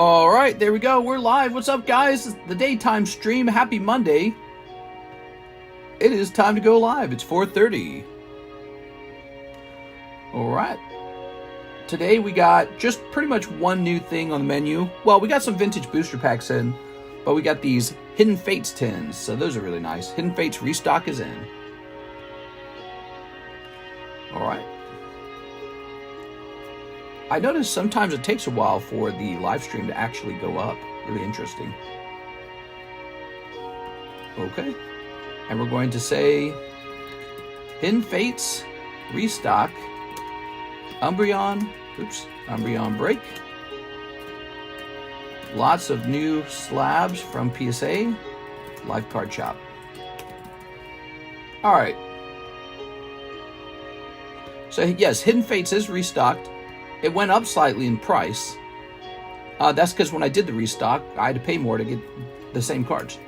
All right, there we go. We're live. What's up, guys? It's the daytime stream. Happy Monday. It is time to go live. It's 4:30. All right. Today we got just pretty much one new thing on the menu. Well, we got some vintage booster packs in, but we got these Hidden Fates tins, so those are really nice. Hidden Fates restock is in. All right. I noticed sometimes it takes a while for the live stream to actually go up. Really interesting. Okay. And we're going to say Hidden Fates restock, UMBREON break. Lots of new slabs from PSA, live card shop. All right. So yes, Hidden Fates is restocked. It went up slightly in price. That's because when I did the restock, I had to pay more to get the same cards.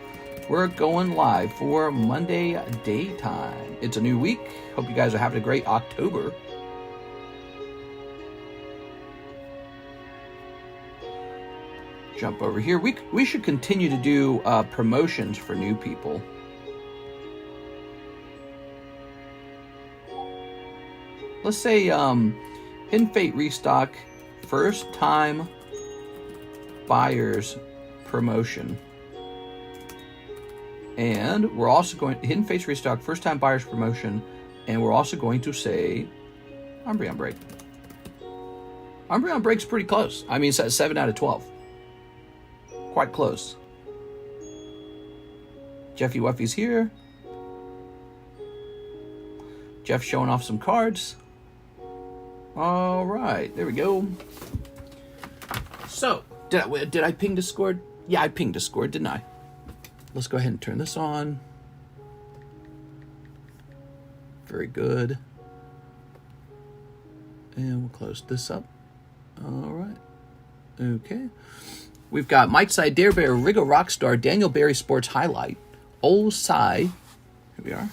We're going live for Monday daytime. It's a new week. Hope you guys are having a great October. Jump over here. We should continue to do promotions for new people. Let's say Hidden Fate restock, first time buyers promotion. And we're also going Hidden Fates restock, first time buyers promotion, and we're also going to say UMBREON break. UMBREON break's pretty close. I mean, it's at 7 out of 12. Quite close. Jeffy Weffy's here. Jeff showing off some cards. All right, there we go. So, did I ping Discord? Yeah, I pinged Discord, didn't I? Let's go ahead and turn this on. Very good. And we'll close this up. All right. Okay. We've got Mike Side, Dare Bear, Rigo Rockstar, Daniel Barry Sports Highlight, Ol Sai. Here we are.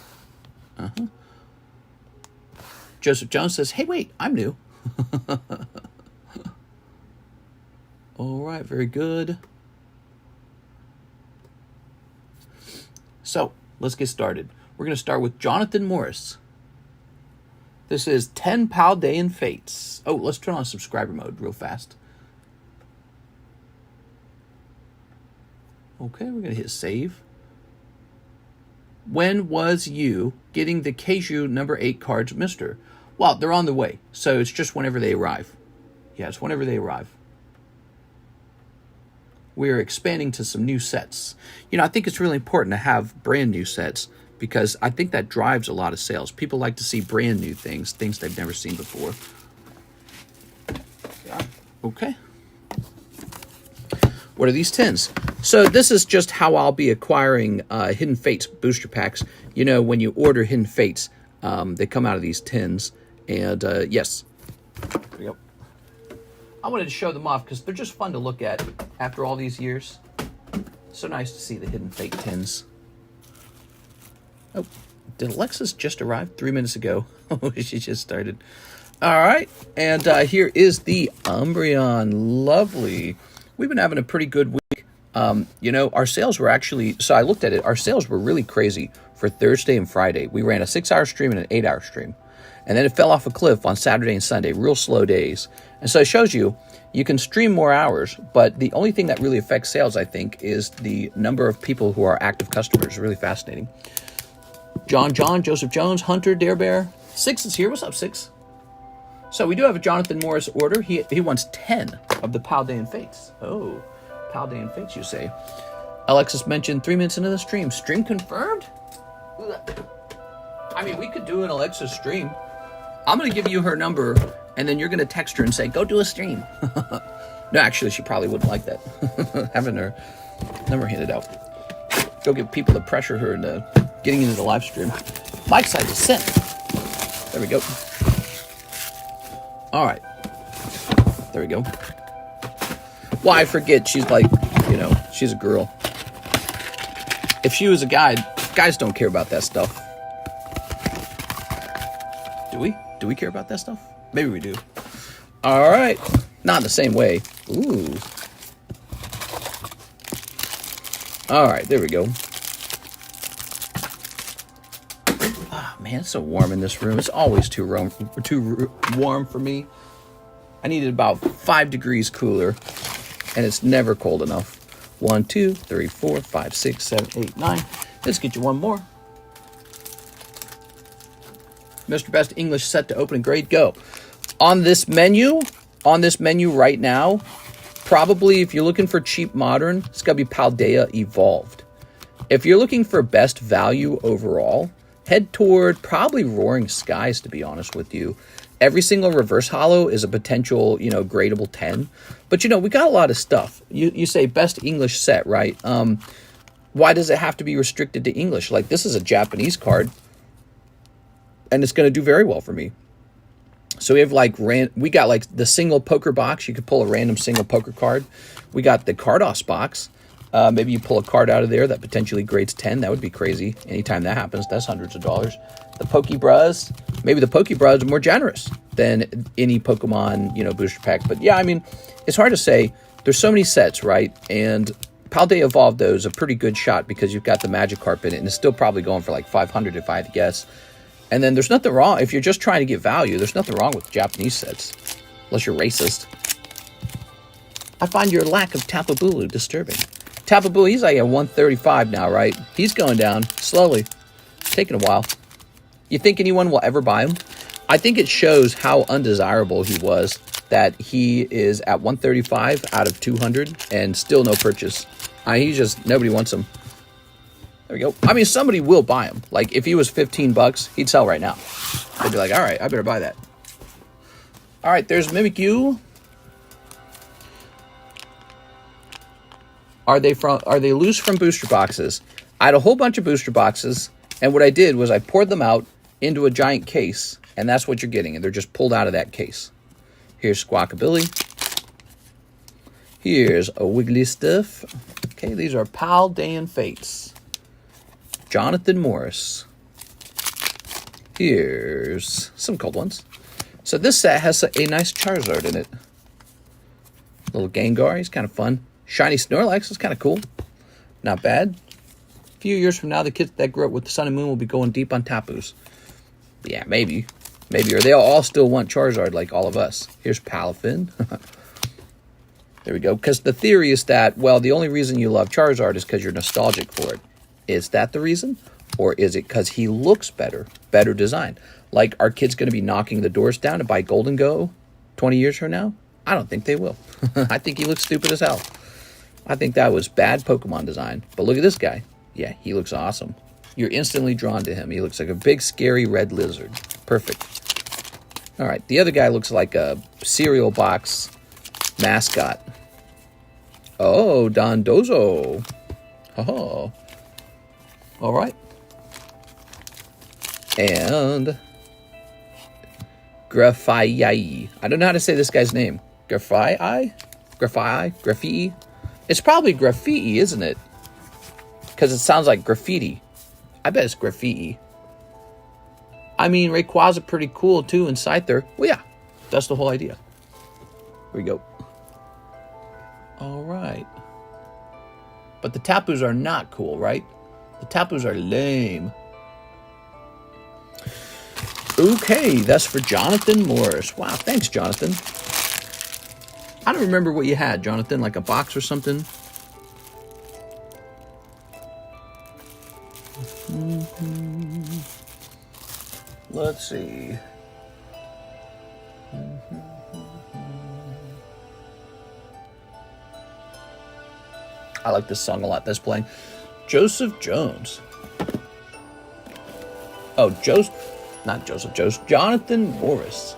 Joseph Jones says, hey, wait, I'm new. All right, very good. So, let's get started. We're going to start with Jonathan Morris. This is 10 Paldean Fates. Oh, let's turn on subscriber mode real fast. Okay, we're going to hit save. When was you getting the Keiju number 8 cards, mister? Well, they're on the way, so it's just whenever they arrive. Yeah, it's whenever they arrive. We're expanding to some new sets. You know, I think it's really important to have brand new sets because I think that drives a lot of sales. People like to see brand new things they've never seen before. Yeah. Okay. What are these tins? So this is just how I'll be acquiring Hidden Fates booster packs. You know, when you order Hidden Fates, they come out of these tins. And yes, there we go. I wanted to show them off because they're just fun to look at after all these years. So nice to see the Hidden Fate tins. Oh, did Alexis just arrive 3 minutes ago? Oh, she just started. All right, and here is the UMBREON. Lovely. We've been having a pretty good week. You know, our sales were actually, so I looked at it, our sales were really crazy for Thursday and Friday. We ran a 6-hour stream and an 8-hour stream. And then it fell off a cliff on Saturday and Sunday, real slow days. And so it shows you can stream more hours, but the only thing that really affects sales, I think, is the number of people who are active customers. Really fascinating. John, Joseph Jones, Hunter, Dare Bear. Six is here. What's up, Six? So we do have a Jonathan Morris order. He wants 10 of the Paldean Fates. Oh, Paldean Fates, you say. Alexis mentioned 3 minutes into the stream. Stream confirmed? I mean, we could do an Alexis stream. I'm going to give you her number, and then you're going to text her and say, go do a stream. No, actually, she probably wouldn't like that. Having her number handed out. Go get people to pressure her into getting into the live stream. Mike's side is sent. There we go. All right. There we go. Well, I forget she's like, you know, she's a girl. If she was a guy, guys don't care about that stuff. Do we? Do we care about that stuff? Maybe we do. All right. Not in the same way. Ooh. All right, there we go. Ah, man, it's so warm in this room. It's always too warm for me. I need it about 5 degrees cooler, and it's never cold enough. 1, 2, 3, 4, 5, 6, 7, 8, 9. Let's get you one more. Mr. Best English set to open and grade, go. On this menu right now, probably if you're looking for cheap modern, it's got to be Paldea Evolved. If you're looking for best value overall, head toward probably Roaring Skies, to be honest with you. Every single reverse holo is a potential, gradable 10. But, we got a lot of stuff. You say best English set, right? Why does it have to be restricted to English? Like, this is a Japanese card, and it's going to do very well for me. So we have we got the single poker box. You could pull a random single poker card. We got the Cardos box. Maybe you pull a card out of there that potentially grades 10. That would be crazy. Anytime that happens, that's hundreds of dollars. The Pokebras, maybe the Pokebras are more generous than any Pokemon, booster pack. But yeah, I mean, it's hard to say. There's so many sets, right? And Paldea Evolved, though, is a pretty good shot because you've got the Magikarp in it, and it's still probably going for like 500 if I had to guess. And then there's nothing wrong, if you're just trying to get value, there's nothing wrong with Japanese sets, unless you're racist. I find your lack of Tapu Bulu disturbing. Tapu Bulu, he's like at 135 now, right? He's going down slowly. It's taking a while. You think anyone will ever buy him? I think it shows how undesirable he was that he is at 135 out of 200 and still no purchase. Nobody wants him. There we go. I mean, somebody will buy him. Like, if he was $15, he'd sell right now. They'd be like, all right, I better buy that. All right, there's Mimikyu. Are they loose from booster boxes? I had a whole bunch of booster boxes, and what I did was I poured them out into a giant case, and that's what you're getting, and they're just pulled out of that case. Here's Squawkabilly. Here's a Wiggly Stuff. Okay, these are Paldean Fates. Jonathan Morris. Here's some cold ones. So this set has a nice Charizard in it. Little Gengar, he's kind of fun. Shiny Snorlax is kind of cool. Not bad. A few years from now, the kids that grew up with the Sun and Moon will be going deep on Tapus. Yeah, maybe. Maybe. Or they'll all still want Charizard like all of us. Here's Palafin. There we go. Because the theory is that, well, the only reason you love Charizard is because you're nostalgic for it. Is that the reason? Or is it because he looks better? Better design? Like, are kids going to be knocking the doors down to buy Golden Go 20 years from now? I don't think they will. I think he looks stupid as hell. I think that was bad Pokemon design. But look at this guy. Yeah, he looks awesome. You're instantly drawn to him. He looks like a big, scary red lizard. Perfect. All right, the other guy looks like a cereal box mascot. Oh, Dondozo. Oh. All right. And Grafii. I don't know how to say this guy's name. Grafii? Graffiti? It's probably graffiti, isn't it? Because it sounds like graffiti. I bet it's graffiti. I mean, Rayquaza pretty cool too in Scyther. Well, yeah, that's the whole idea. Here we go. All right. But the Tapus are not cool, right? The Tapus are lame. Okay, that's for Jonathan Morris. Wow, thanks, Jonathan. I don't remember what you had, Jonathan, like a box or something. Let's see. I like this song a lot that's playing. Joseph Jones. Oh, not Joseph Jones. Jonathan Morris.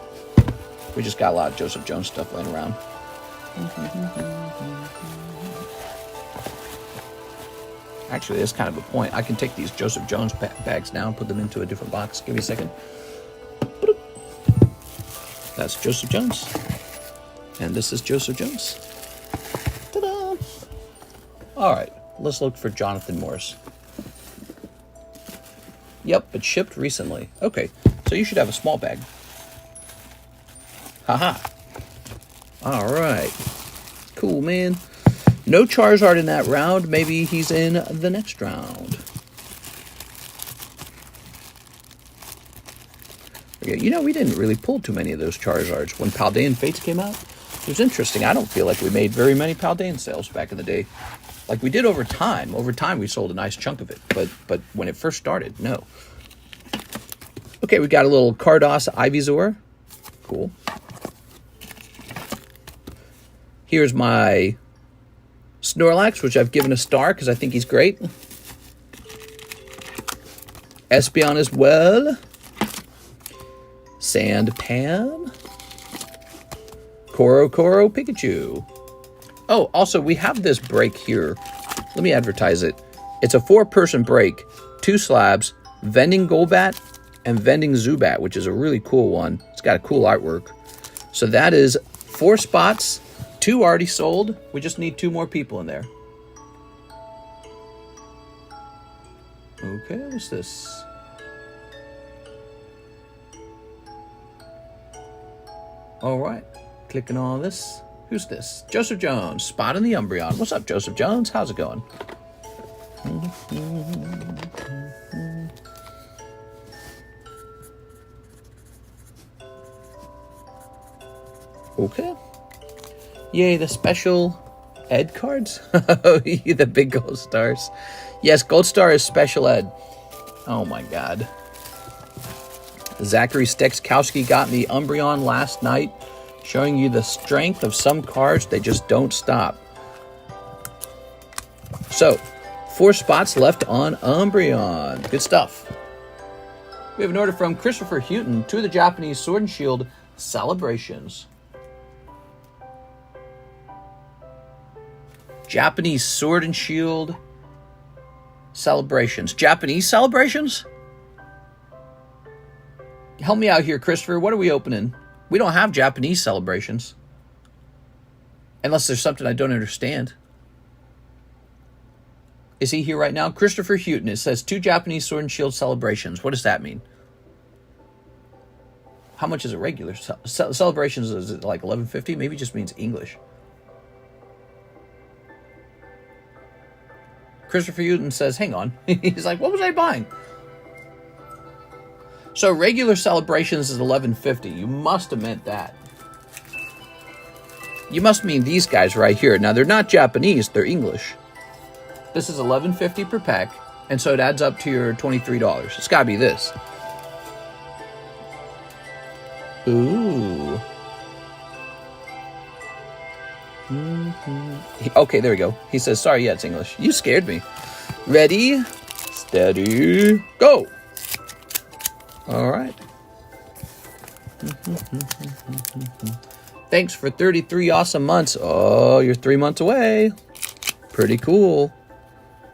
We just got a lot of Joseph Jones stuff laying around. Actually, that's kind of a point. I can take these Joseph Jones bags now and put them into a different box. Give me a second. That's Joseph Jones. And this is Joseph Jones. Ta-da! All right, let's look for Jonathan Morris. Yep, it shipped recently. Okay, so you should have a small bag. Haha. All right. Cool, man. No Charizard in that round. Maybe he's in the next round. Okay, you know, we didn't really pull too many of those Charizards when Paldean Fates came out. It was interesting. I don't feel like we made very many Paldean sales back in the day. Like we did over time. Over time, we sold a nice chunk of it. But when it first started, no. Okay, we got a little Cardos Ivysaur. Cool. Here's my Snorlax, which I've given a star because I think he's great. Espeon as well. Sandpan. Koro Pikachu. Oh, also, we have this break here. Let me advertise it. It's a 4-person break. 2 slabs, Vending Golbat, and Vending Zubat, which is a really cool one. It's got a cool artwork. So that is 4 spots. 2 already sold. We just need 2 more people in there. Okay, what's this? All right, clicking on this. Who's this? Joseph Jones, spot in the Umbreon. What's up, Joseph Jones? How's it going? Okay. Yay, the special ed cards. The big gold stars. Yes, gold star is special ed. Oh my god. Zachary Stekskowski got me Umbreon last night, showing you the strength of some cards. They just don't stop. So, 4 spots left on Umbreon. Good stuff. We have an order from Christopher Houghton, 2 of the Japanese Sword and Shield celebrations. Japanese Sword and Shield celebrations. Japanese celebrations? Help me out here, Christopher. What are we opening? We don't have Japanese celebrations. Unless there's something I don't understand. Is he here right now? Christopher Houghton. It says 2 Japanese Sword and Shield celebrations. What does that mean? How much is a regular? Celebrations, is it like $11.50? Maybe it just means English. Christopher Houghton says, hang on. He's like, what was I buying? So regular celebrations is $11.50. You must have meant that. You must mean these guys right here. Now, they're not Japanese. They're English. This is $11.50 per pack, and so it adds up to your $23. It's got to be this. Ooh. Okay, there we go. He says, sorry, yeah, it's English. You scared me. Ready, steady, go. All right. Thanks for 33 awesome months. Oh, you're 3 months away. Pretty cool.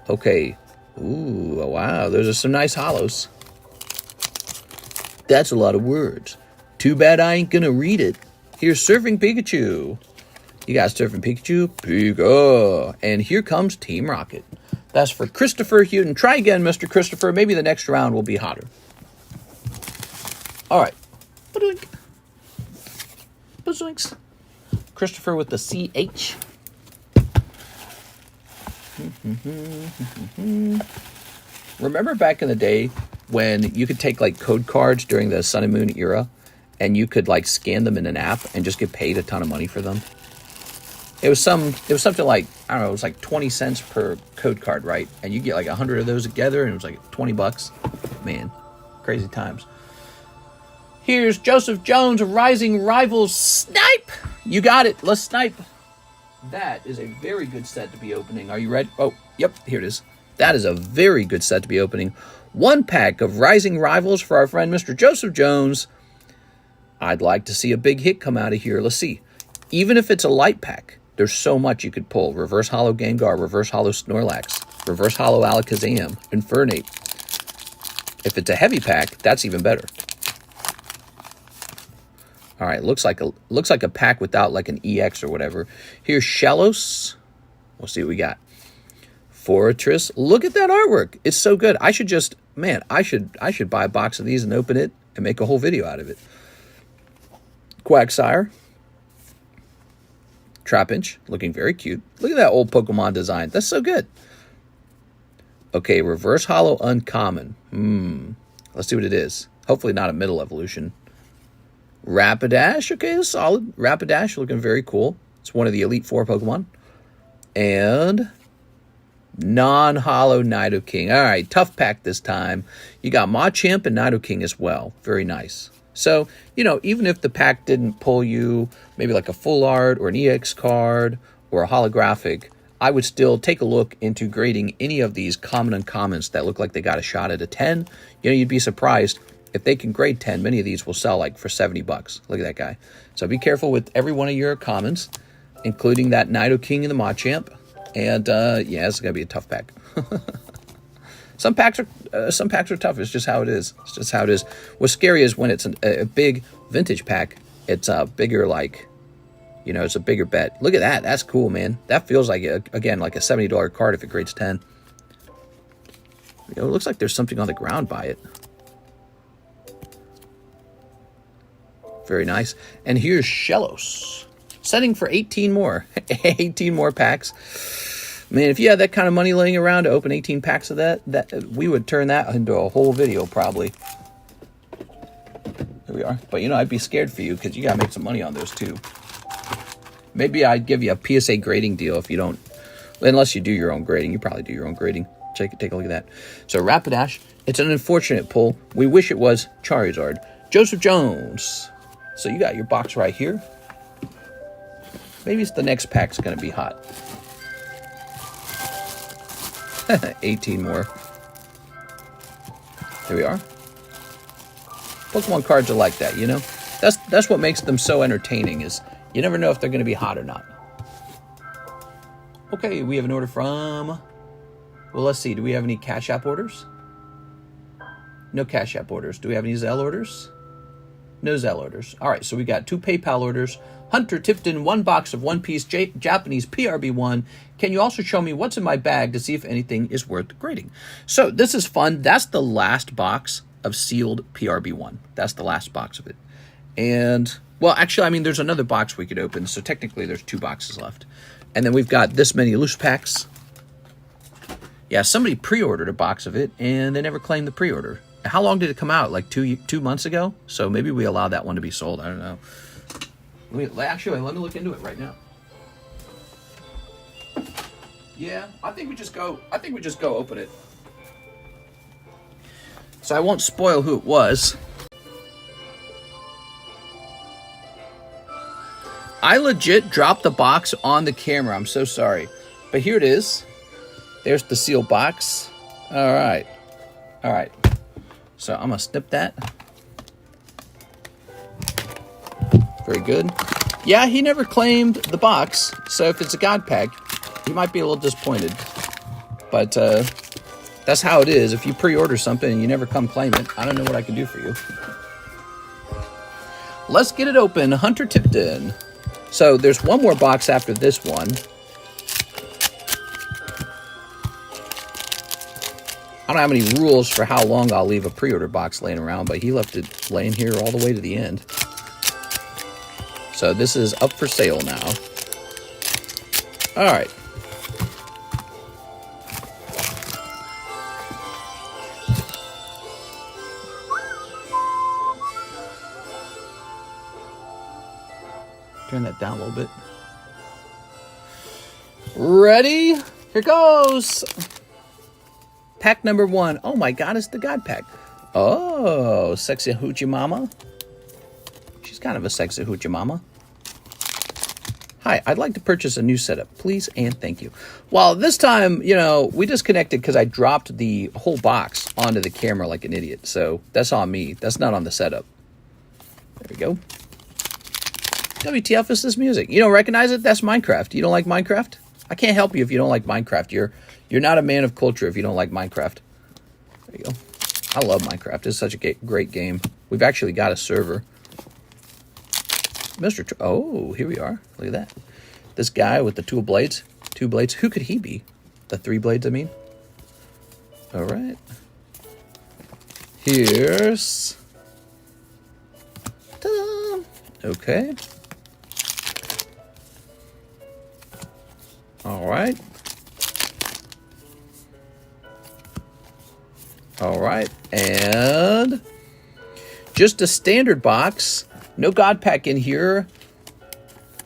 Okay. Ooh, wow. Those are some nice holos. That's a lot of words. Too bad I ain't gonna read it. Here's Surfing Pikachu. You got Surfing Pikachu? Pika. And here comes Team Rocket. That's for Christopher Houghton. Try again, Mr. Christopher. Maybe the next round will be hotter. All right. Badoink. Bazoinks. Christopher with the CH. Remember back in the day when you could take like code cards during the Sun and Moon era and you could like scan them in an app and just get paid a ton of money for them? It was something like, I don't know, it was like 20 cents per code card, right? And you get like 100 of those together and it was like 20 bucks. Man, crazy times. Here's Joseph Jones, Rising Rivals Snipe. You got it. Let's snipe. That is a very good set to be opening. Are you ready? Oh, yep, here it is. That is a very good set to be opening. 1 pack of Rising Rivals for our friend Mr. Joseph Jones. I'd like to see a big hit come out of here. Let's see. Even if it's a light pack, there's so much you could pull. Reverse Holo Gengar, Reverse Holo Snorlax, Reverse Holo Alakazam, Infernape. If it's a heavy pack, that's even better. All right, looks like a pack without like an EX or whatever. Here's Shellos. We'll see what we got. Fortress. Look at that artwork. It's so good. I should buy a box of these and open it and make a whole video out of it. Quagsire. Trapinch, looking very cute. Look at that old Pokemon design. That's so good. Okay, reverse holo uncommon. Let's see what it is. Hopefully not a middle evolution. Rapidash, okay, solid. Rapidash, looking very cool. It's one of the Elite Four Pokemon. And non-holo Nidoking. All right, tough pack this time. You got Machamp and Nidoking as well. Very nice. So, you know, even if the pack didn't pull you maybe like a full art or an EX card or a holographic, I would still take a look into grading any of these common uncommons that look like they got a shot at a 10. You know, you'd be surprised if they can grade 10. Many of these will sell like for 70 bucks. Look at that guy. So be careful with every one of your commons, including that Nidoking and the Machamp. And yeah, it's gonna be a tough pack. Some packs are tough. It's just how it is. It's just how it is. What's scary is when it's a big vintage pack. It's a bigger, like, you know, it's a bigger bet. Look at that. That's cool, man. That feels like, again, like a $70 card if it grades 10. You know, it looks like there's something on the ground by it. Very nice. And here's Shellos. Setting for 18 more. 18 more packs. Man, if you had that kind of money laying around to open 18 packs of that we would turn that into a whole video probably. Here we are. But, you know, I'd be scared for you because you got to make some money on those too. Maybe I'd give you a PSA grading deal if you don't, unless you do your own grading. You probably do your own grading. Take a look at that. So Rapidash, it's an unfortunate pull. We wish it was Charizard. Joseph Jones. So you got your box right here. Maybe it's the next pack's going to be hot. 18 more. Here we are. Pokemon cards are like that, you know? That's what makes them so entertaining, is you never know if they're going to be hot or not. Okay, we have an order from... Well, let's see. Do we have any CASHAPP orders? No CASHAPP orders. Do we have any ZELLE orders? No ZELLE orders. All right, so we got 2 PayPal orders. Hunter Tipton, 1 box of One Piece Japanese PRB1. Can you also show me what's in my bag to see if anything is worth grading? So this is fun. That's the last box of sealed PRB1. That's the last box of it. And, well, actually, I mean, there's another box we could open. So technically, there's 2 boxes left. And then we've got this many loose packs. Yeah, somebody pre-ordered a box of it, and they never claimed the pre-order. How long did it come out? Like two months ago? So maybe we allowed that one to be sold. I don't know. Actually, let me look into it right now. Yeah, I think we just go open it. So I won't spoil who it was. I legit dropped the box on the camera. I'm so sorry. But here it is. There's the sealed box. All right. All right. So I'm going to snip that. Very good. Yeah, he never claimed the box. So if it's a God pack, he might be a little disappointed. But that's how it is. If you pre-order something and you never come claim it, I don't know what I can do for you. Let's get it open. Hunter Tipton. So there's one more box after this one. I don't have any rules for how long I'll leave a pre-order box laying around, but he left it laying here all the way to the end. So this is up for sale now. All right. Turn that down a little bit. Ready? Here goes. Pack number 1. Oh my God, it's the God pack. Oh, sexy hoochie mama. She's kind of a sexy hoochie mama. Hi, I'd like to purchase a new setup, please and thank you. Well, this time, you know, we disconnected because I dropped the whole box onto the camera like an idiot. So that's on me. That's not on the setup. There we go. WTF is this music? You don't recognize it? That's Minecraft. You don't like Minecraft? I can't help you if you don't like Minecraft. You're not a man of culture if you don't like Minecraft. There you go. I love Minecraft. It's such a great game. We've actually got a server. Oh, here we are. Look at that. This guy with the 2 blades. 2 blades. Who could he be? The 3 blades, I mean. All right. Here's... Ta-da! Okay. All right. All right. And just a standard box. No God Pack in here.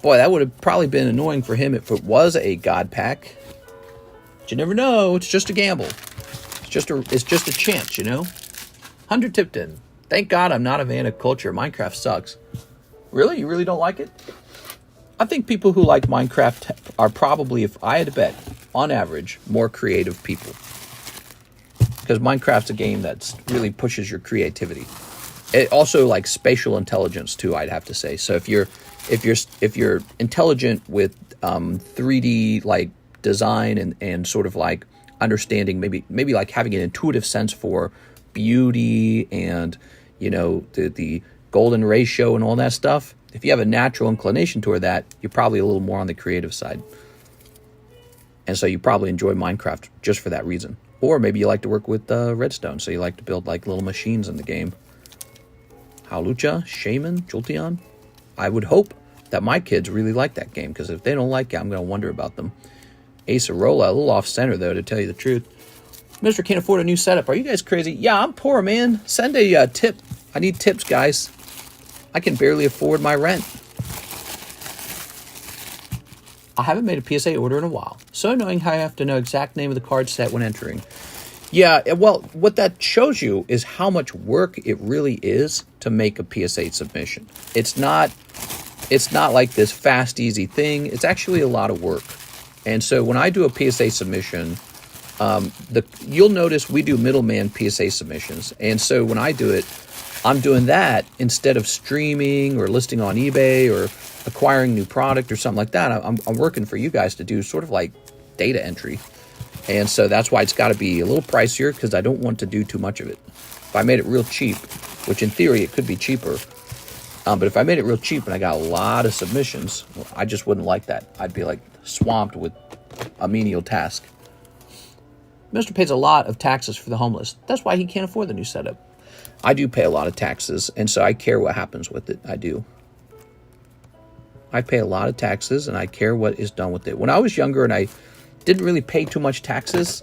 Boy, that would have probably been annoying for him if it was a God Pack. But you never know. It's just a gamble. It's just a chance, you know? 100 Tipton. Thank God I'm not a fan of culture. Minecraft sucks. Really? You really don't like it? I think people who like Minecraft are probably, if I had to bet, on average, more creative people. Because Minecraft's a game that really pushes your creativity. It also like spatial intelligence too, I'd have to say. So if you're intelligent with 3D like design and sort of like understanding, maybe like having an intuitive sense for beauty and, you know, the golden ratio and all that stuff. If you have a natural inclination toward that, you're probably a little more on the creative side. And so you probably enjoy Minecraft just for that reason. Or maybe you like to work with redstone, so you like to build like little machines in the game. Halucha, Shaman, Jolteon. I would hope that my kids really like that game, because if they don't like it, I'm going to wonder about them. Acerola, a little off-center, though, to tell you the truth. Mr. Can't afford a new setup. Are you guys crazy? Yeah, I'm poor, man. Send a tip. I need tips, guys. I can barely afford my rent. I haven't made a PSA order in a while. So annoying how I have to know exact name of the card set when entering. Yeah, well, what that shows you is how much work it really is to make a PSA submission. It's not like this fast, easy thing. It's actually a lot of work. And so when I do a PSA submission, you'll notice we do middleman PSA submissions. And so when I do it, I'm doing that instead of streaming or listing on eBay or acquiring new product or something like that. I'm working for you guys to do sort of like data entry. And so that's why it's got to be a little pricier, because I don't want to do too much of it. If I made it real cheap, which in theory it could be cheaper, but if I made it real cheap and I got a lot of submissions, well, I just wouldn't like that. I'd be like swamped with a menial task. Mr. pays a lot of taxes for the homeless. That's why he can't afford the new setup. I do pay a lot of taxes, and so I care what happens with it. I do. I pay a lot of taxes, and I care what is done with it. When I was younger and I didn't really pay too much taxes,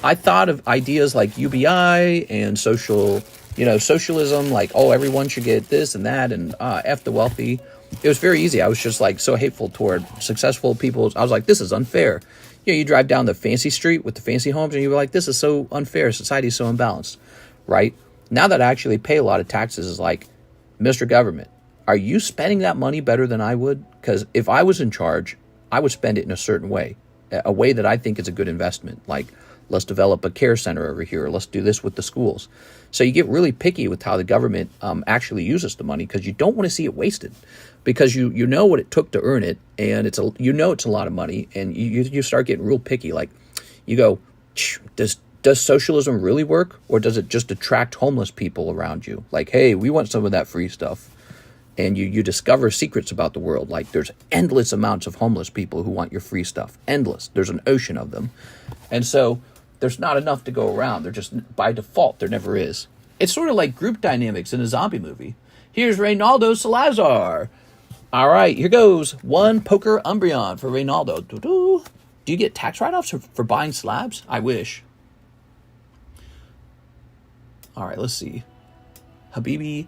I thought of ideas like UBI and socialism, like, oh, everyone should get this and that, and F the wealthy. It was very easy. I was just like so hateful toward successful people. I was like, this is unfair. You know, you drive down the fancy street with the fancy homes and you were like, this is so unfair. Society is so imbalanced, right? Now that I actually pay a lot of taxes, is like, Mr. Government, are you spending that money better than I would? Because if I was in charge, I would spend it in a certain way, a way that I think is a good investment. Like, let's develop a care center over here. Let's do this with the schools. So you get really picky with how the government actually uses the money, because you don't want to see it wasted, because you know what it took to earn it, and it's a lot of money, and you start getting real picky. Like, you go, does socialism really work, or does it just attract homeless people around you? Like, hey, we want some of that free stuff. And you discover secrets about the world. Like, there's endless amounts of homeless people who want your free stuff. Endless. There's an ocean of them. And so there's not enough to go around. They're just, by default, there never is. It's sort of like group dynamics in a zombie movie. Here's Reynaldo Salazar. All right, here goes. 1 poker Umbreon for Reynaldo. Do you get tax write-offs for buying slabs? I wish. All right, let's see. Habibi.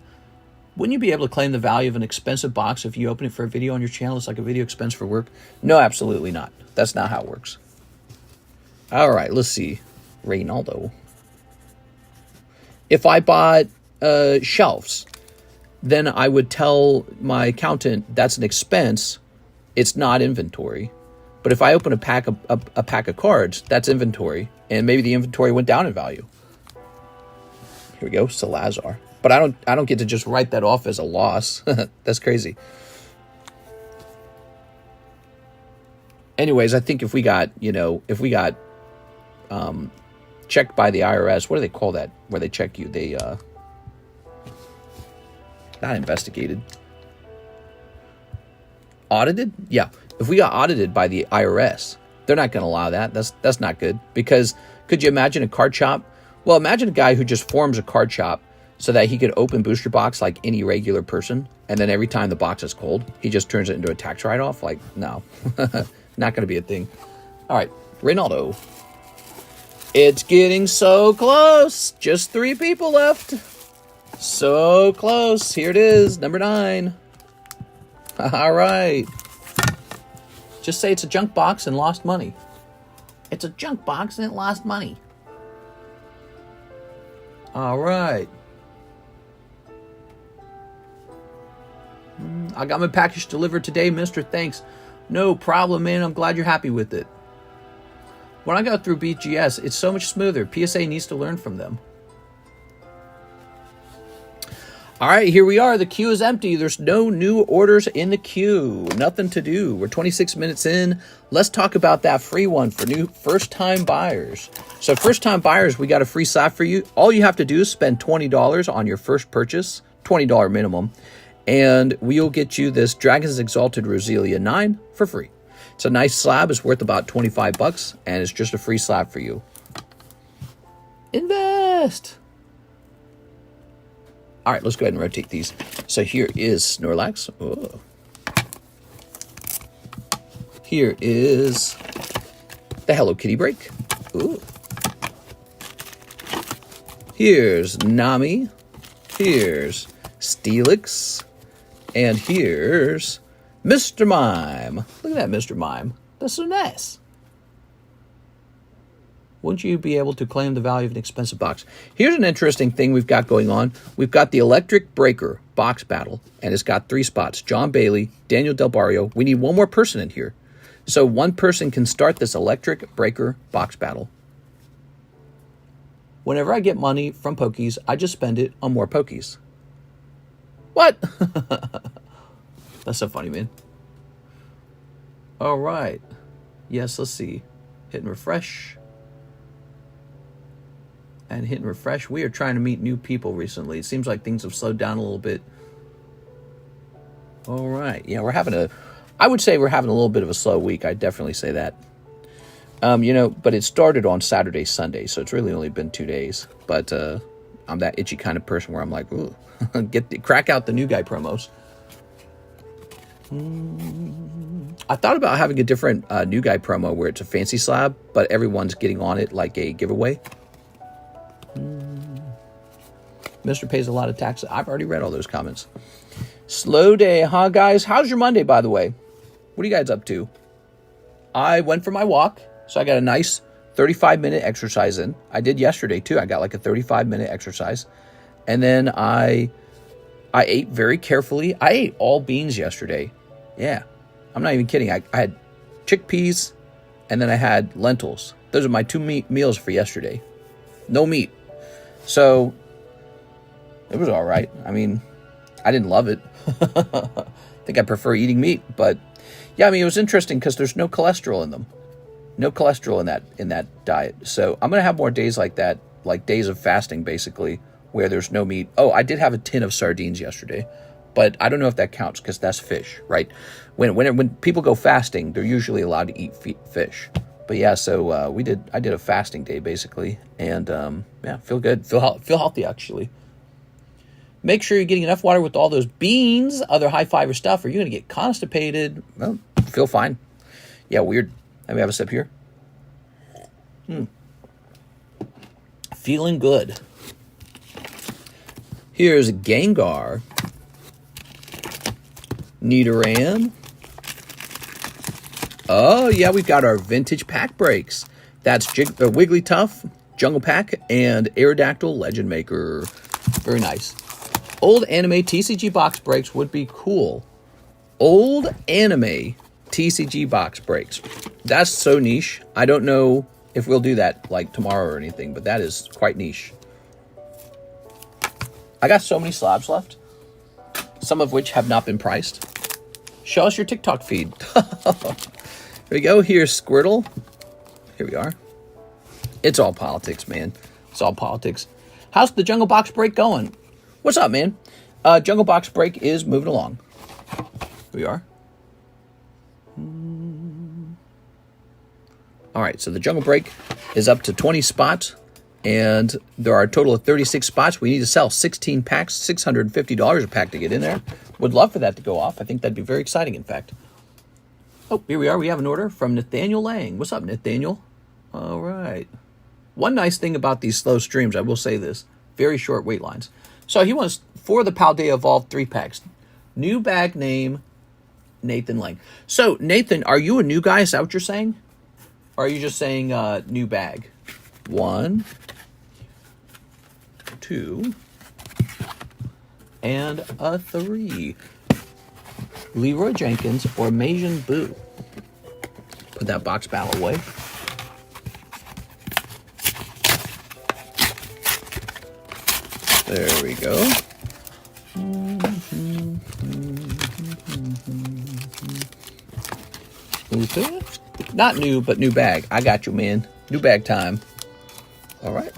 Wouldn't you be able to claim the value of an expensive box if you open it for a video on your channel? It's like a video expense for work. No, absolutely not. That's not how it works. All right, let's see. Reynaldo. If I bought shelves, then I would tell my accountant that's an expense. It's not inventory. But if I open a pack of cards, that's inventory. And maybe the inventory went down in value. Here we go, Salazar. But I don't get to just write that off as a loss. That's crazy. Anyways, I think if we got checked by the IRS, what do they call that? Where they check you? They not investigated. Audited? Yeah. If we got audited by the IRS, they're not going to allow that. That's not good. Because could you imagine a card shop? Well, imagine a guy who just forms a card shop so that he could open booster box like any regular person, and then every time the box is cold, he just turns it into a tax write-off. Like, no, not going to be a thing. All right, Reynaldo. It's getting so close. Just 3 people left. So close. Here it is, number 9. All right. Just say it's a junk box and lost money. It's a junk box and it lost money. All right. I got my package delivered today, mister. Thanks. No problem, man. I'm glad you're happy with it. When I go through BGS, it's so much smoother. PSA needs to learn from them. All right, here we are. The queue is empty. There's no new orders in the queue. Nothing to do. We're 26 minutes in. Let's talk about that free one for new first-time buyers. So first-time buyers, we got a free slab for you. All you have to do is spend $20 on your first purchase, $20 minimum, and we'll get you this Dragon's Exalted Roselia 9 for free. It's a nice slab. It's worth about 25 bucks, and it's just a free slab for you. Invest! All right, let's go ahead and rotate these. So here is Snorlax. Oh. Here is the Hello Kitty break. Ooh. Here's Nami. Here's Steelix. And here's Mr. Mime. Look at that, Mr. Mime. That's so nice. Wouldn't you be able to claim the value of an expensive box? Here's an interesting thing we've got going on. We've got the Electric Breaker box battle, and it's got 3 spots. John Bailey, Daniel Del Barrio. We need one more person in here. So one person can start this Electric Breaker box battle. Whenever I get money from Pokies, I just spend it on more Pokies. What? That's so funny, man. All right. Yes, let's see. Hit and refresh. And hit and refresh. We are trying to meet new people recently. It seems like things have slowed down a little bit. All right. Yeah, I would say we're having a little bit of a slow week. I'd definitely say that. But it started on Saturday, Sunday, so it's really only been 2 days. But I'm that itchy kind of person where I'm like, ooh, crack out the new guy promos. I thought about having a different new guy promo where it's a fancy slab, but everyone's getting on it like a giveaway. Mr. pays a lot of taxes. I've already read all those comments. Slow day, huh, guys? How's your Monday, by the way? What are you guys up to? I went for my walk, so I got a nice 35-minute exercise in. I did yesterday, too. I got like a 35-minute exercise. And then I ate very carefully. I ate all beans yesterday. Yeah, I'm not even kidding. I had chickpeas, and then I had lentils. Those are my 2 meals for yesterday. No meat. So it was all right. I mean, I didn't love it. I think I prefer eating meat, but yeah, I mean, it was interesting because there's no cholesterol in them. No cholesterol in that diet. So I'm going to have more days like that, like days of fasting, basically, where there's no meat. Oh, I did have a tin of sardines yesterday, but I don't know if that counts because that's fish, right? When people go fasting, they're usually allowed to eat fish. But yeah, so I did a fasting day basically, and yeah, feel good, feel healthy actually. Make sure you're getting enough water with all those beans, other high fiber stuff, or you're gonna get constipated. Well, feel fine. Yeah, weird. Let me have a sip here. Feeling good. Here's Gengar, Nidoran. Oh, yeah, we've got our vintage pack breaks. That's Wigglytuff, Jungle Pack, and Aerodactyl Legend Maker. Very nice. Old anime TCG box breaks would be cool. Old anime TCG box breaks. That's so niche. I don't know if we'll do that like tomorrow or anything, but that is quite niche. I got so many slabs left, some of which have not been priced. Show us your TikTok feed. Here we go. Here's Squirtle. Here we are. It's all politics, man. It's all politics. How's the Jungle Box break going? What's up, man? Jungle Box break is moving along. Here we are. All right, so the Jungle break is up to 20 spots, and there are a total of 36 spots. We need to sell 16 packs, $650 a pack to get in there. Would love for that to go off. I think that'd be very exciting, in fact. Oh, here we are. We have an order from Nathaniel Lang. What's up, Nathaniel? All right. One nice thing about these slow streams, I will say this, very short wait lines. So he wants for the Paldea Evolved 3-packs. New bag name, Nathan Lang. So, Nathan, are you a new guy? Is that what you're saying? Or are you just saying new bag? 1, 2, and a 3. Leroy Jenkins or Majin Buu. Put that box battle away. There we go. Okay. Not new, but new bag. I got you, man. New bag time. All right.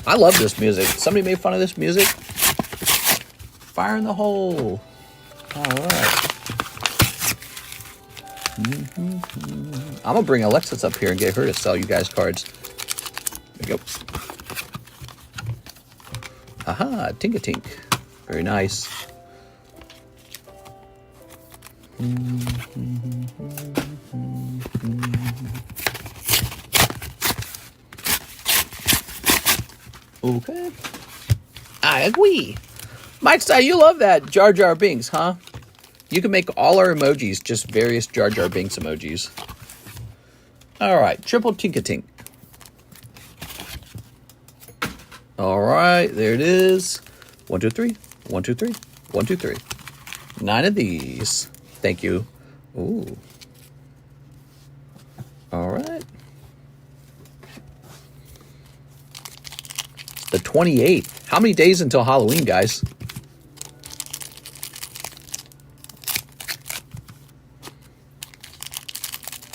I love this music. Somebody made fun of this music. Fire in the hole. All right. I'm going to bring Alexis up here and get her to sell you guys cards. There you go. Aha, Tink-a-Tink. Very nice. Okay. I agree. Mike Style, you love that Jar Jar Binks, huh? You can make all our emojis just various Jar Jar Binks emojis. All right, triple Tink-a-Tink. All right, there it is. 1, 2, 3. 1, 2, 3. 1, 2, 3. 9 of these. Thank you. Ooh. All right. The 28th. How many days until Halloween, guys?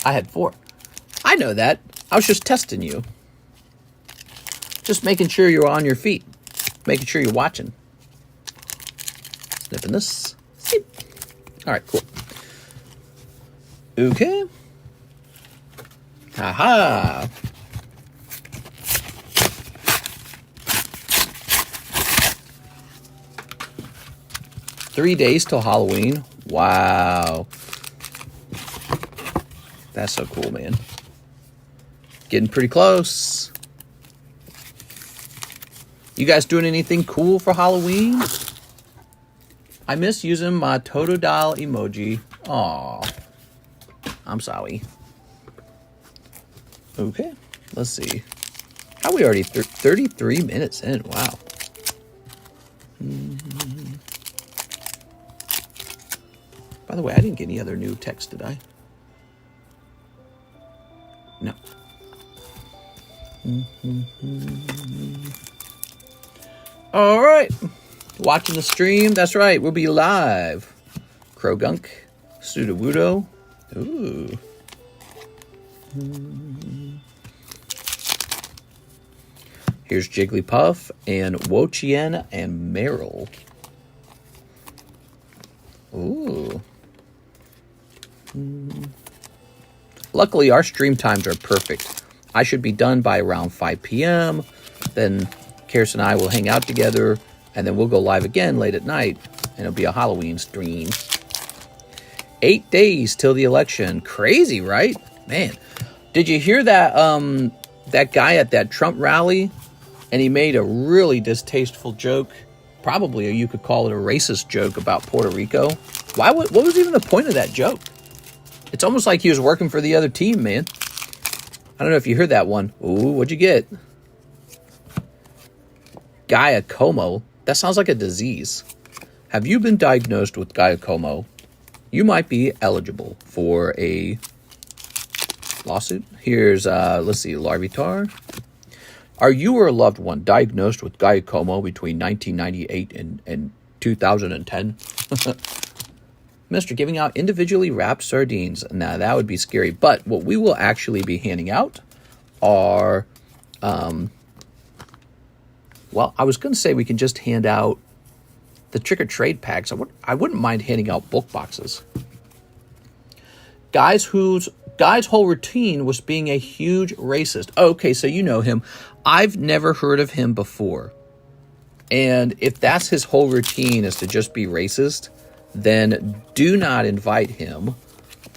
I had 4. I know that. I was just testing you. Just making sure you're on your feet. Making sure you're watching. Snipping this. Snip. All right, cool. Okay. Aha. Three days till Halloween. Wow. That's so cool, man. Getting pretty close. You guys doing anything cool for Halloween? I miss using my Totodile emoji. Aw. I'm sorry. Okay. Let's see. How are we already 33 minutes in? Wow. By the way, I didn't get any other new text, did I? No. All right. Watching the stream. That's right. We'll be live. Krogunk. Sudowoodo. Ooh. Here's Jigglypuff and Wochien and Meryl. Ooh. Luckily, our stream times are perfect. I should be done by around 5 p.m. Then Karis and I will hang out together, and then we'll go live again late at night, and it'll be a Halloween stream. 8 days till the election. Crazy, right? Man, did you hear that that guy at that Trump rally? And he made a really distasteful joke. Probably you could call it a racist joke about Puerto Rico. What was even the point of that joke? It's almost like he was working for the other team, man. I don't know if you heard that one. Ooh, what'd you get? Giacomo. That sounds like a disease. Have you been diagnosed with Giacomo? You might be eligible for a lawsuit. Here's, let's see, Larvitar. Are you or a loved one diagnosed with Giacomo between 1998 and 2010? Mr. Giving out individually wrapped sardines. Now, that would be scary. But what we will actually be handing out are, well, I was going to say we can just hand out the trick-or-trade packs. I wouldn't mind handing out bulk boxes. Guy's whole routine was being a huge racist. Okay, so you know him. I've never heard of him before. And if that's his whole routine is to just be racist, then do not invite him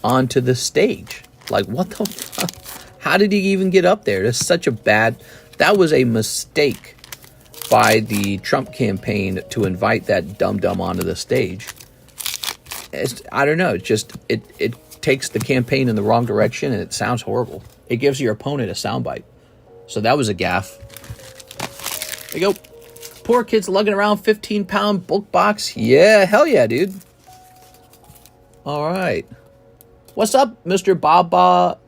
onto the stage. Like, what the fuck? How did he even get up there? That's such a bad... That was a mistake by the Trump campaign to invite that dum-dum onto the stage. I don't know. It's just, it takes the campaign in the wrong direction, and it sounds horrible. It gives your opponent a soundbite. So that was a gaffe. There you go. Poor kids lugging around 15-pound bulk box. Yeah, hell yeah, dude. All right. What's up, Mr. Baba?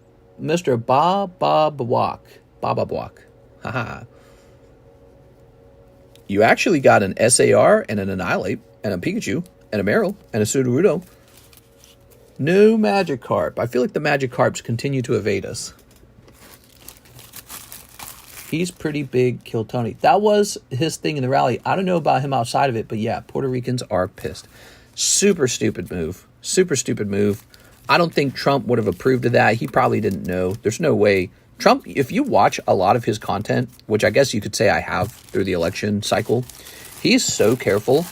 Mr. Baba Bwak. Baba Bwak. Haha. You actually got an SAR and an Annihilate and a Pikachu and a Meryl and a Sudowoodo. No Magikarp. I feel like the Magikarps continue to evade us. He's pretty big, kill Tony. That was his thing in the rally. I don't know about him outside of it, but yeah, Puerto Ricans are pissed. Super stupid move. Super stupid move. I don't think Trump would have approved of that. He probably didn't know. There's no way. Trump, if you watch a lot of his content, which I guess you could say I have through the election cycle, he's so careful.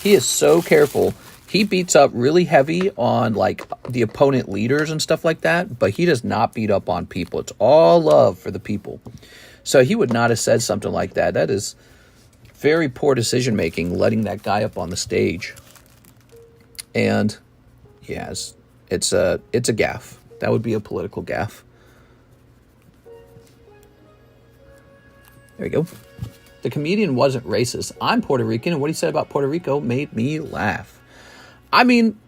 He is so careful. He beats up really heavy on like the opponent leaders and stuff like that, but he does not beat up on people. It's all love for the people. So he would not have said something like that. That is very poor decision making, letting that guy up on the stage. And yes, it's a gaffe. That would be a political gaffe. There we go. The comedian wasn't racist. I'm Puerto Rican, and what he said about Puerto Rico made me laugh. I mean,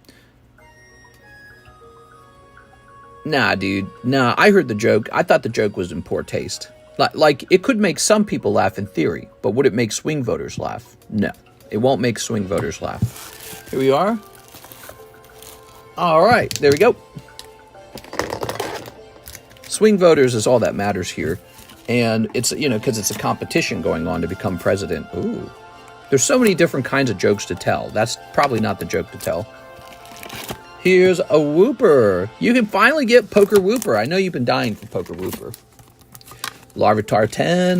nah, dude. Nah, I heard the joke. I thought the joke was in poor taste. Like, it could make some people laugh in theory, but would it make swing voters laugh? No, it won't make swing voters laugh. Here we are. All right, there we go. Swing voters is all that matters here. And it's, you know, because it's a competition going on to become president. Ooh. There's so many different kinds of jokes to tell. That's probably not the joke to tell. Here's a Whooper. You can finally get Poker Whooper. I know you've been dying for Poker Whooper. Larvitar 10.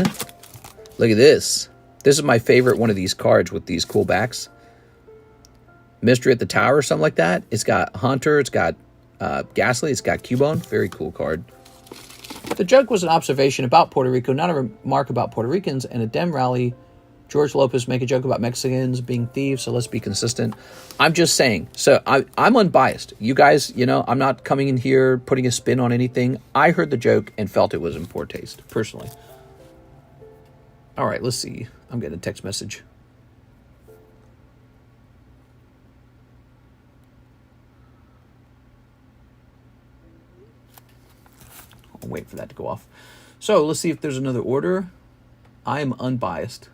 Look at this. This is my favorite one of these cards with these cool backs. Mystery at the Tower or something like that. It's got Haunter. It's got Ghastly. It's got Cubone. Very cool card. The joke was an observation about Puerto Rico, not a remark about Puerto Ricans. And a Dem rally, George Lopez make a joke about Mexicans being thieves, so let's be consistent. I'm just saying. So I'm unbiased. You guys, you know, I'm not coming in here putting a spin on anything. I heard the joke and felt it was in poor taste, personally. All right, let's see. I'm getting a text message. I'll wait for that to go off. So let's see if there's another order. I am unbiased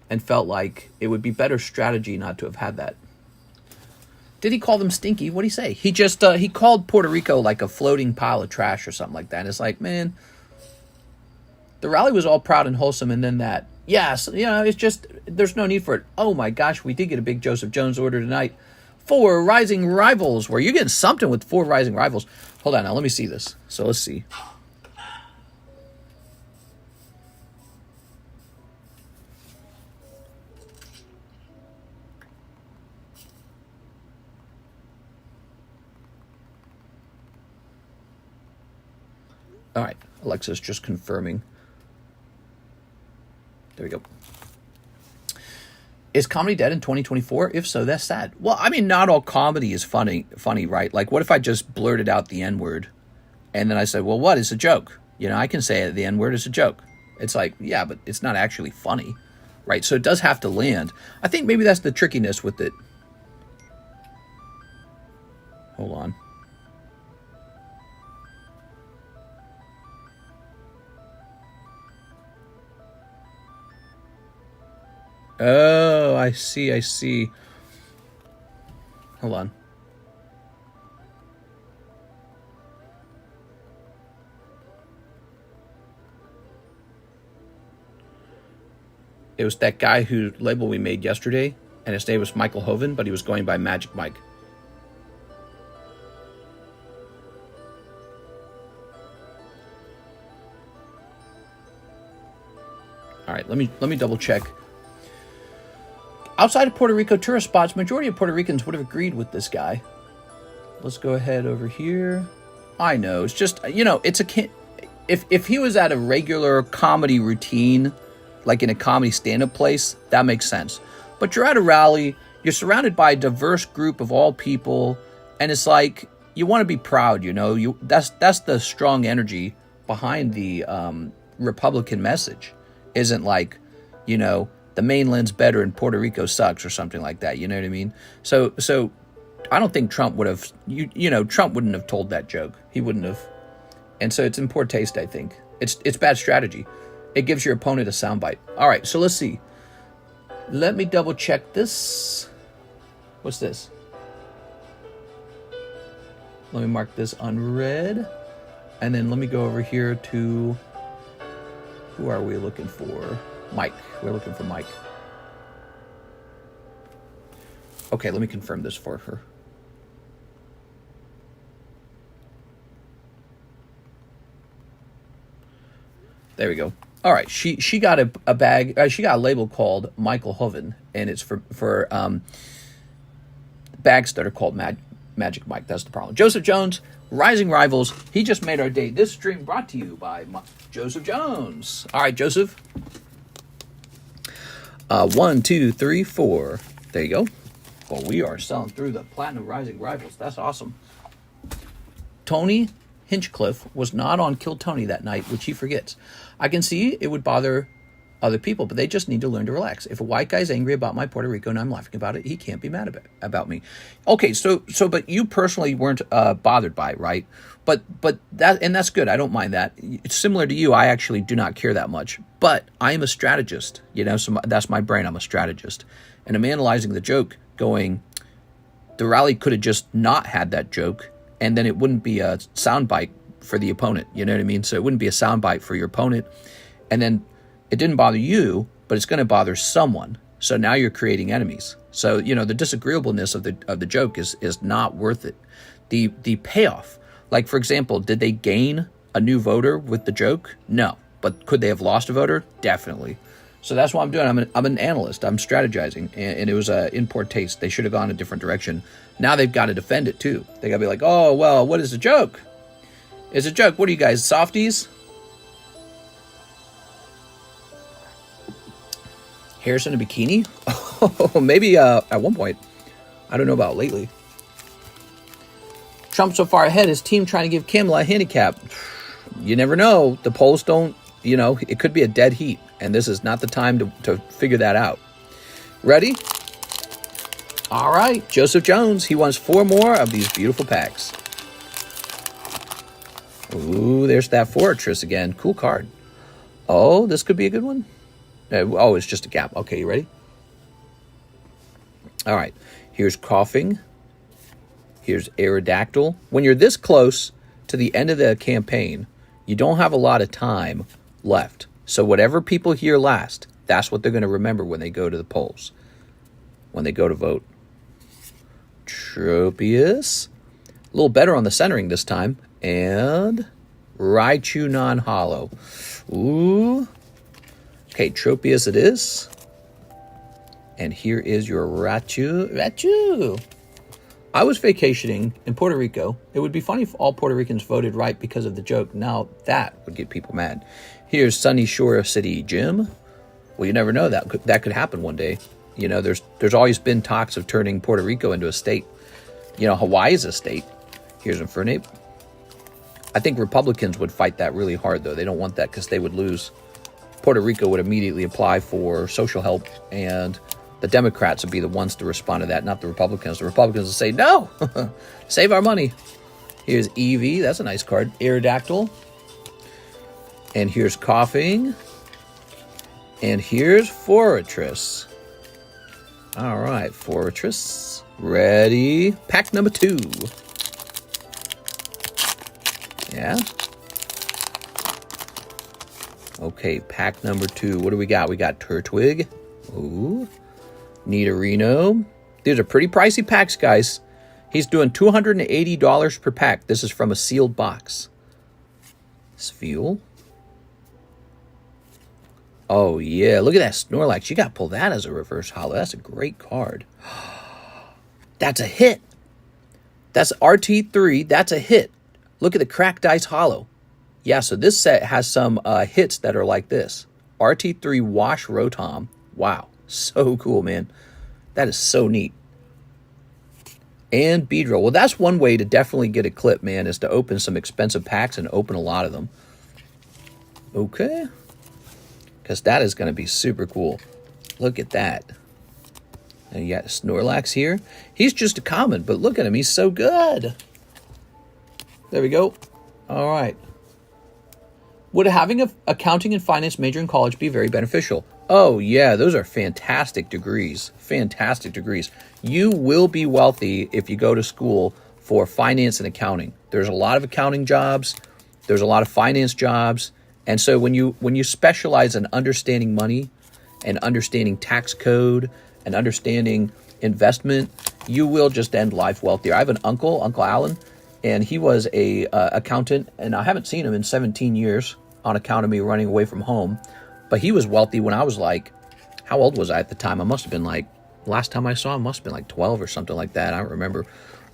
and felt like it would be better strategy not to have had that. Did he call them stinky? What'd he say? He just, he called Puerto Rico like a floating pile of trash or something like that. And it's like, man, the rally was all proud and wholesome. And then that, yes, you know, it's just, there's no need for it. Oh my gosh, we did get a big Joseph Jones order tonight. 4 rising rivals. Where you're getting something with 4 rising rivals. Hold on now, let me see this. So let's see. All right, Alexa's just confirming. There we go. Is comedy dead in 2024? If so, that's sad. Well, I mean, not all comedy is funny, right? Like, what if I just blurted out the N-word and then I said, well, what is a joke? You know, I can say the N-word is a joke. It's like, yeah, but it's not actually funny, right? So it does have to land. I think maybe that's the trickiness with it. Hold on. Oh, I see. Hold on. It was that guy whose label we made yesterday, and his name was Michael Hoven, but he was going by Magic Mike. All All right, let me double check. Outside of Puerto Rico tourist spots, majority of Puerto Ricans would have agreed with this guy. Let's go ahead over here. I know, it's just, you know, it's a... If he was at a regular comedy routine, like in a comedy stand-up place, that makes sense. But you're at a rally, you're surrounded by a diverse group of all people, and it's like, you want to be proud, you know? That's the strong energy behind the Republican message. Isn't like, you know, the mainland's better and Puerto Rico sucks or something like that, you know what I mean? So I don't think Trump would have, you know, Trump wouldn't have told that joke. He wouldn't have. And so it's in poor taste, I think. It's bad strategy. It gives your opponent a soundbite. All right, so let's see. Let me double check this. What's this? Let me mark this unread. And then let me go over here to... Who are we looking for? Mike. We're looking for Mike. Okay, let me confirm this for her. There we go. All right, she got a bag. She got a label called Michael Hoven, and it's for bags that are called Magic Mike. That's the problem. Joseph Jones, Rising Rivals. He just made our day. This stream brought to you by Joseph Jones. All right, Joseph. 1, 2, 3, 4. There you go. Well, we are selling through the Platinum Rising Rivals. That's awesome. Tony Hinchcliffe was not on Kill Tony that night, which he forgets. I can see it would bother other people, but they just need to learn to relax. If a white guy's angry about my Puerto Rico and I'm laughing about it, he can't be mad about me. Okay, so but you personally weren't bothered by it, right? But that's good. I don't mind that. It's similar to you. I actually do not care that much, but I am a strategist. You know, so that's my brain. I'm a strategist, and I'm analyzing the joke, going, the rally could have just not had that joke, and then it wouldn't be a soundbite for the opponent. You know what I mean? So it wouldn't be a soundbite for your opponent, and then it didn't bother you, but it's going to bother someone. So now you're creating enemies. So, you know, the disagreeableness of the joke is not worth it. The payoff, like, for example, did they gain a new voter with the joke? No. But could they have lost a voter? Definitely. So that's what I'm doing. I'm an analyst. I'm strategizing, and it was in poor taste. They should have gone a different direction. Now they've got to defend it too. They got to be like, oh, well, what is a joke? It's a joke. What are you guys, softies? Harrison in a bikini? Oh, maybe at one point. I don't know about lately. Trump so far ahead, his team trying to give Kamala a handicap. You never know. The polls don't, you know, it could be a dead heat. And this is not the time to figure that out. Ready? All right. Joseph Jones. He wants 4 more of these beautiful packs. Ooh, there's that Fortress again. Cool card. Oh, this could be a good one. Oh, it's just a gap. Okay, you ready? All right. Here's Coughing. Here's Aerodactyl. When you're this close to the end of the campaign, you don't have a lot of time left. So whatever people hear last, that's what they're going to remember when they go to the polls, when they go to vote. Tropius. A little better on the centering this time. And Raichu non-holo. Ooh. Okay, Tropius it is. And here is your Raichu. I was vacationing in Puerto Rico. It would be funny if all Puerto Ricans voted right because of the joke. Now that would get people mad. Here's Sunny Shore City Gym. Well, you never know. That could happen one day. You know, there's always been talks of turning Puerto Rico into a state. You know, Hawaii is a state. Here's Infernape. I think Republicans would fight that really hard, though. They don't want that because they would lose. Puerto Rico would immediately apply for social help, and the Democrats would be the ones to respond to that, not the Republicans. The Republicans would say, no, save our money. Here's Eevee. That's a nice card. Aerodactyl. And here's Coughing. And here's Fortress. All right, Fortress. Ready. Pack number 2. Yeah. Okay, pack number 2. What do we got? We got Turtwig. Ooh. Nidorino. These are pretty pricey packs, guys. He's doing $280 per pack. This is from a sealed box. Sfuel. Oh, yeah. Look at that Snorlax. You got to pull that as a reverse holo. That's a great card. That's a hit. That's RT3. That's a hit. Look at the cracked dice holo. Yeah, so this set has some hits that are like this. RT3 Wash Rotom. Wow. So cool, man. That is so neat. And Beedrill. Well, that's one way to definitely get a clip, man, is to open some expensive packs and open a lot of them. Okay. Because that is going to be super cool. Look at that. And you got Snorlax here. He's just a common, but look at him. He's so good. There we go. All right. Would having an accounting and finance major in college be very beneficial? Oh, yeah. Those are fantastic degrees. Fantastic degrees. You will be wealthy if you go to school for finance and accounting. There's a lot of accounting jobs. There's a lot of finance jobs. And so when you specialize in understanding money and understanding tax code and understanding investment, you will just end life wealthier. I have an uncle, Uncle Alan, and he was a accountant, and I haven't seen him in 17 years on account of me running away from home. But he was wealthy when I was like, how old was I at the time? I must have been like, last time I saw him must have been like 12 or something like that. I don't remember.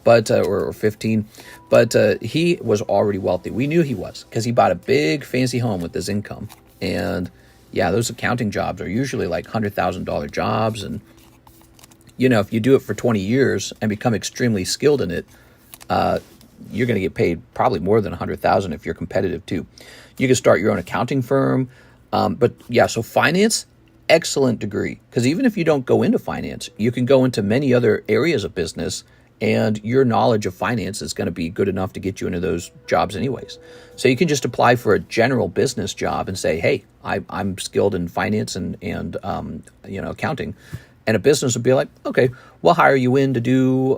But or 15, but he was already wealthy. We knew he was because he bought a big fancy home with his income. And yeah, those accounting jobs are usually like $100,000 jobs. And you know, if you do it for 20 years and become extremely skilled in it, you're going to get paid probably more than $100,000 if you're competitive too. You can start your own accounting firm. But yeah, so finance, excellent degree, because even if you don't go into finance, you can go into many other areas of business. And your knowledge of finance is going to be good enough to get you into those jobs anyways. So you can just apply for a general business job and say, hey, I'm skilled in finance and you know, accounting. And a business would be like, okay, we'll hire you in to do,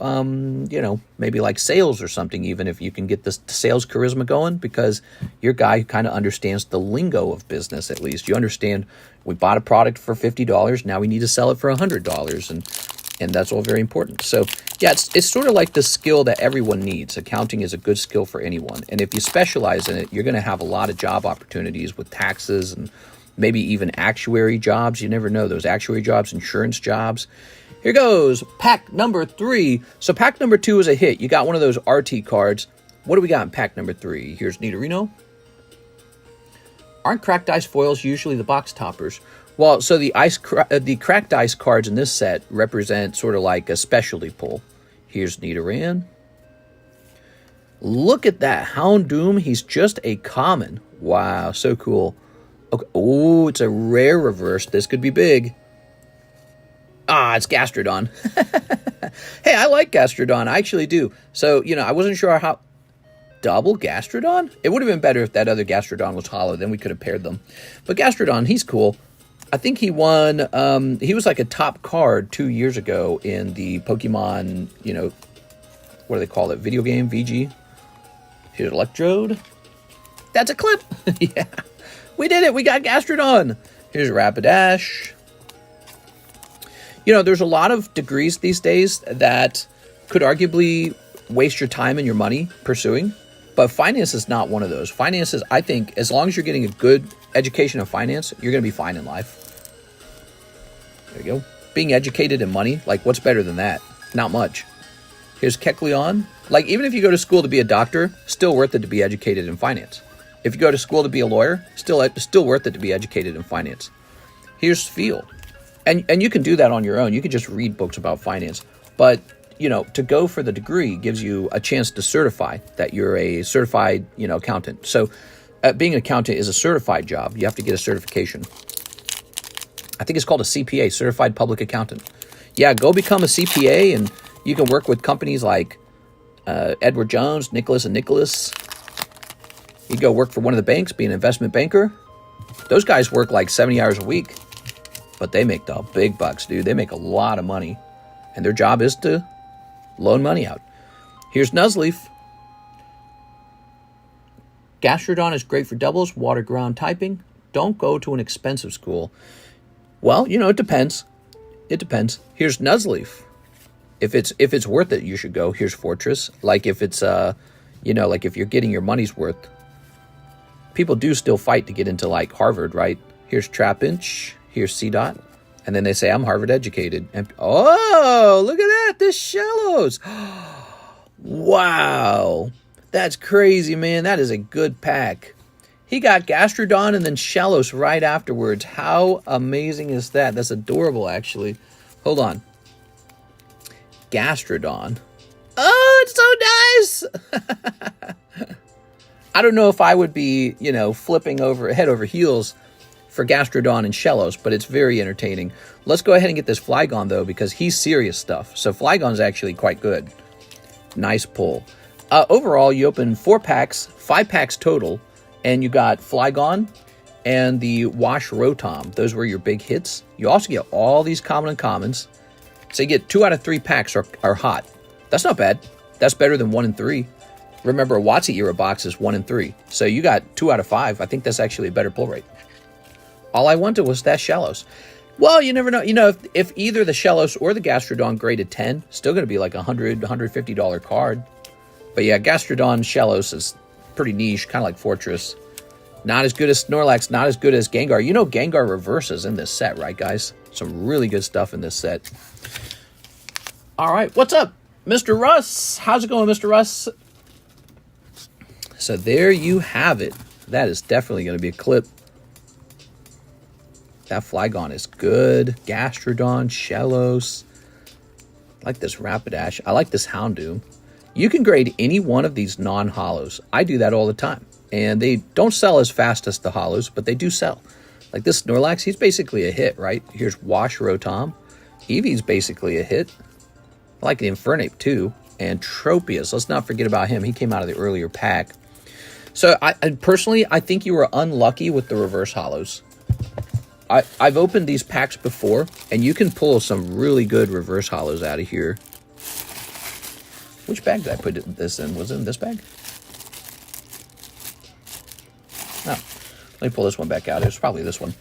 you know, maybe like sales or something, even if you can get this sales charisma going, because you're a guy who kind of understands the lingo of business, at least. You understand we bought a product for $50. Now we need to sell it for $100. And that's all very important. So yeah, it's sort of like the skill that everyone needs. Accounting is a good skill for anyone. And if you specialize in it, you're going to have a lot of job opportunities with taxes and maybe even actuary jobs. You never know. Those actuary jobs, insurance jobs. Here goes pack number 3. So pack number 2 is a hit. You got one of those RT cards. What do we got in pack number 3? Here's Nidorino. Aren't cracked dice foils usually the box toppers? Well, so the cracked dice cards in this set represent sort of like a specialty pull. Here's Nidoran. Look at that Houndoom. He's just a common. Wow, so cool. Okay. Oh, it's a rare reverse. This could be big. Ah, it's Gastrodon. Hey, I like Gastrodon. I actually do. So, you know, I wasn't sure how... Double Gastrodon? It would have been better if that other Gastrodon was holo. Then we could have paired them. But Gastrodon, he's cool. I think he won, he was like a top card 2 years ago in the Pokemon, you know, what do they call it? Video game, VG. Here's Electrode. That's a clip. Yeah. We did it. We got Gastrodon. Here's Rapidash. You know, there's a lot of degrees these days that could arguably waste your time and your money pursuing. But finance is not one of those. Finance is, I think, as long as you're getting a good education of finance, you're going to be fine in life. There you go. Being educated in money, like what's better than that? Not much. Here's Kecleon. Like even if you go to school to be a doctor, still worth it to be educated in finance. If you go to school to be a lawyer, still worth it to be educated in finance. Here's Field. And you can do that on your own. You can just read books about finance. But you know, to go for the degree gives you a chance to certify that you're a certified, you know, accountant. So being an accountant is a certified job. You have to get a certification. I think it's called a CPA, Certified Public Accountant. Yeah, go become a CPA and you can work with companies like Edward Jones, Nicholas and Nicholas. You go work for one of the banks, be an investment banker. Those guys work like 70 hours a week, but they make the big bucks, dude. They make a lot of money. And their job is to loan money out. Here's Nuzleaf. Gastrodon is great for doubles, water ground typing. Don't go to an expensive school. Well, you know, it depends. It depends. Here's Nuzleaf. If it's worth it, you should go. Here's Fortress. Like if it's you know, like if you're getting your money's worth. People do still fight to get into like Harvard, right? Here's Trapinch. Here's C dot. And then they say, I'm Harvard educated. And, oh, look at that. This Shallows. Wow. That's crazy, man. That is a good pack. He got Gastrodon and then Shallows right afterwards. How amazing is that? That's adorable, actually. Hold on. Gastrodon. Oh, it's so nice. I don't know if I would be, you know, flipping over head over heels for Gastrodon and Shellos, but it's very entertaining. Let's go ahead and get this Flygon, though, because he's serious stuff. So Flygon's actually quite good. Nice pull. Overall, you open 4 packs, 5 packs total, and you got Flygon and the Wash Rotom. Those were your big hits. You also get all these common and commons. So you get 2 out of 3 packs are hot. That's not bad. That's better than 1 and 3. Remember, a WotC era box is 1 and 3. So you got 2 out of 5. I think that's actually a better pull rate. All I wanted was that Shellos. Well, you never know. You know, if either the Shellos or the Gastrodon graded 10, still going to be like a $100, $150 card. But yeah, Gastrodon Shellos is pretty niche, kind of like Fortress. Not as good as Snorlax, not as good as Gengar. You know Gengar reverses in this set, right, guys? Some really good stuff in this set. All right, what's up, Mr. Russ? How's it going, Mr. Russ? So there you have it. That is definitely going to be a clip. That Flygon is good. Gastrodon, Shellos. I like this Rapidash. I like this Houndoom. You can grade any one of these non-holos. I do that all the time. And they don't sell as fast as the holos, but they do sell. Like this Snorlax, he's basically a hit, right? Here's Wash Rotom. Eevee's basically a hit. I like the Infernape too. And Tropius, let's not forget about him. He came out of the earlier pack. So I personally, I think you were unlucky with the reverse holos. I've opened these packs before, and you can pull some really good reverse holos out of here. Which bag did I put this in? Was it in this bag? No. Let me pull this one back out. It was probably this one.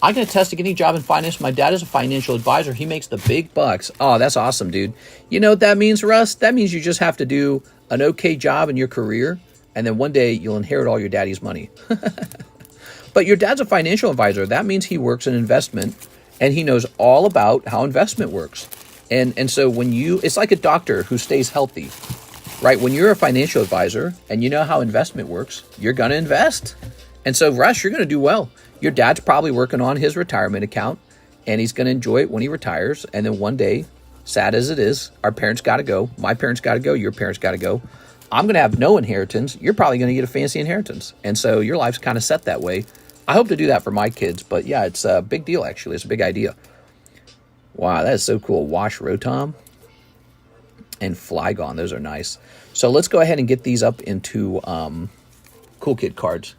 I can attest to getting a job in finance. My dad is a financial advisor. He makes the big bucks. Oh, that's awesome, dude. You know what that means, Russ? That means you just have to do an okay job in your career, and then one day you'll inherit all your daddy's money. But your dad's a financial advisor. That means he works in investment, and he knows all about how investment works. And so when you, it's like a doctor who stays healthy, right? When you're a financial advisor and you know how investment works, you're going to invest. And so, Russ, you're going to do well. Your dad's probably working on his retirement account, and he's going to enjoy it when he retires. And then one day, sad as it is, our parents got to go. My parents got to go. Your parents got to go. I'm going to have no inheritance. You're probably going to get a fancy inheritance. And so your life's kind of set that way. I hope to do that for my kids. But yeah, it's a big deal, actually. It's a big idea. Wow, that is so cool. Wash Rotom and Flygon. Those are nice. So let's go ahead and get these up into Cool Kid cards.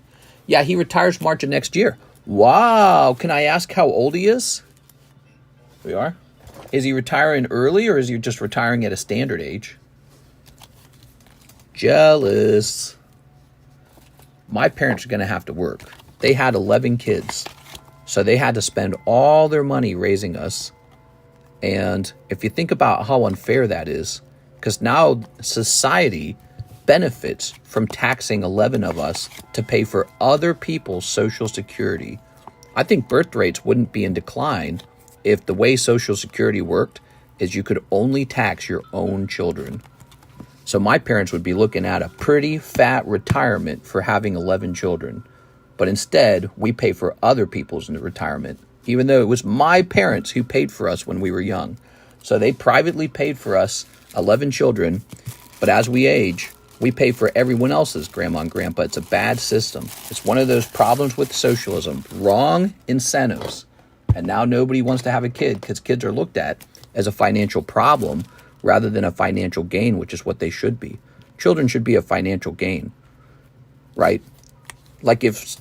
Yeah, he retires March of next year. Wow. Can I ask how old he is? We are. Is he retiring early or is he just retiring at a standard age? Jealous. My parents are going to have to work. They had 11 kids. So they had to spend all their money raising us. And if you think about how unfair that is, because now society benefits from taxing 11 of us to pay for other people's Social Security. I think birth rates wouldn't be in decline if the way Social Security worked is you could only tax your own children. So my parents would be looking at a pretty fat retirement for having 11 children. But instead, we pay for other people's retirement, even though it was my parents who paid for us when we were young. So they privately paid for us 11 children, but as we age, we pay for everyone else's grandma and grandpa. It's a bad system. It's one of those problems with socialism. Wrong incentives. And now nobody wants to have a kid because kids are looked at as a financial problem rather than a financial gain, which is what they should be. Children should be a financial gain, right? Like if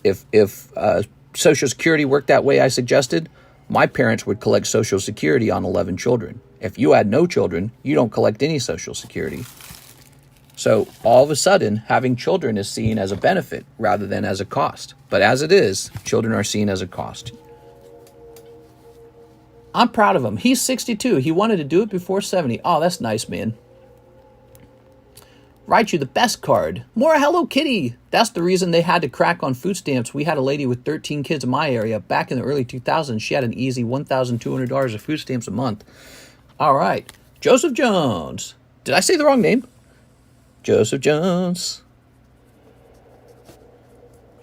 Social Security worked that way I suggested, my parents would collect Social Security on 11 children. If you had no children, you don't collect any Social Security. So all of a sudden, having children is seen as a benefit rather than as a cost. But as it is, children are seen as a cost. I'm proud of him. He's 62. He wanted to do it before 70. Oh, that's nice, man. Raichu, the best card. More Hello Kitty. That's the reason they had to crack on food stamps. We had a lady with 13 kids in my area back in the early 2000s. She had an easy $1,200 of food stamps a month. All right. Joseph Jones. Did I say the wrong name? Joseph Jones.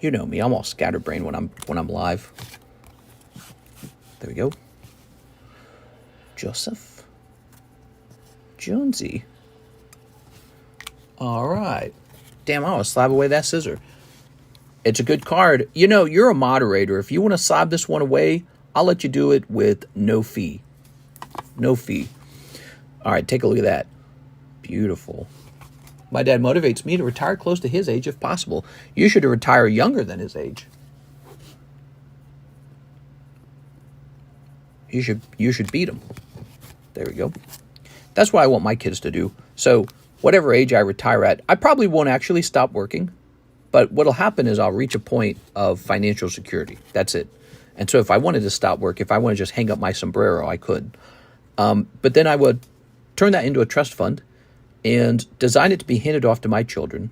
You know me. I'm all scatterbrained when I'm live. There we go. Joseph Jonesy. All right. Damn, I want to slab away that scissor. It's a good card. You know, you're a moderator. If you want to slab this one away, I'll let you do it with no fee. No fee. All right, take a look at that. Beautiful. My dad motivates me to retire close to his age if possible. You should retire younger than his age. You should beat him. There we go. That's what I want my kids to do. So whatever age I retire at, I probably won't actually stop working. But what'll happen is I'll reach a point of financial security. That's it. And so if I wanted to stop work, if I want to just hang up my sombrero, I could. But then I would turn that into a trust fund and design it to be handed off to my children.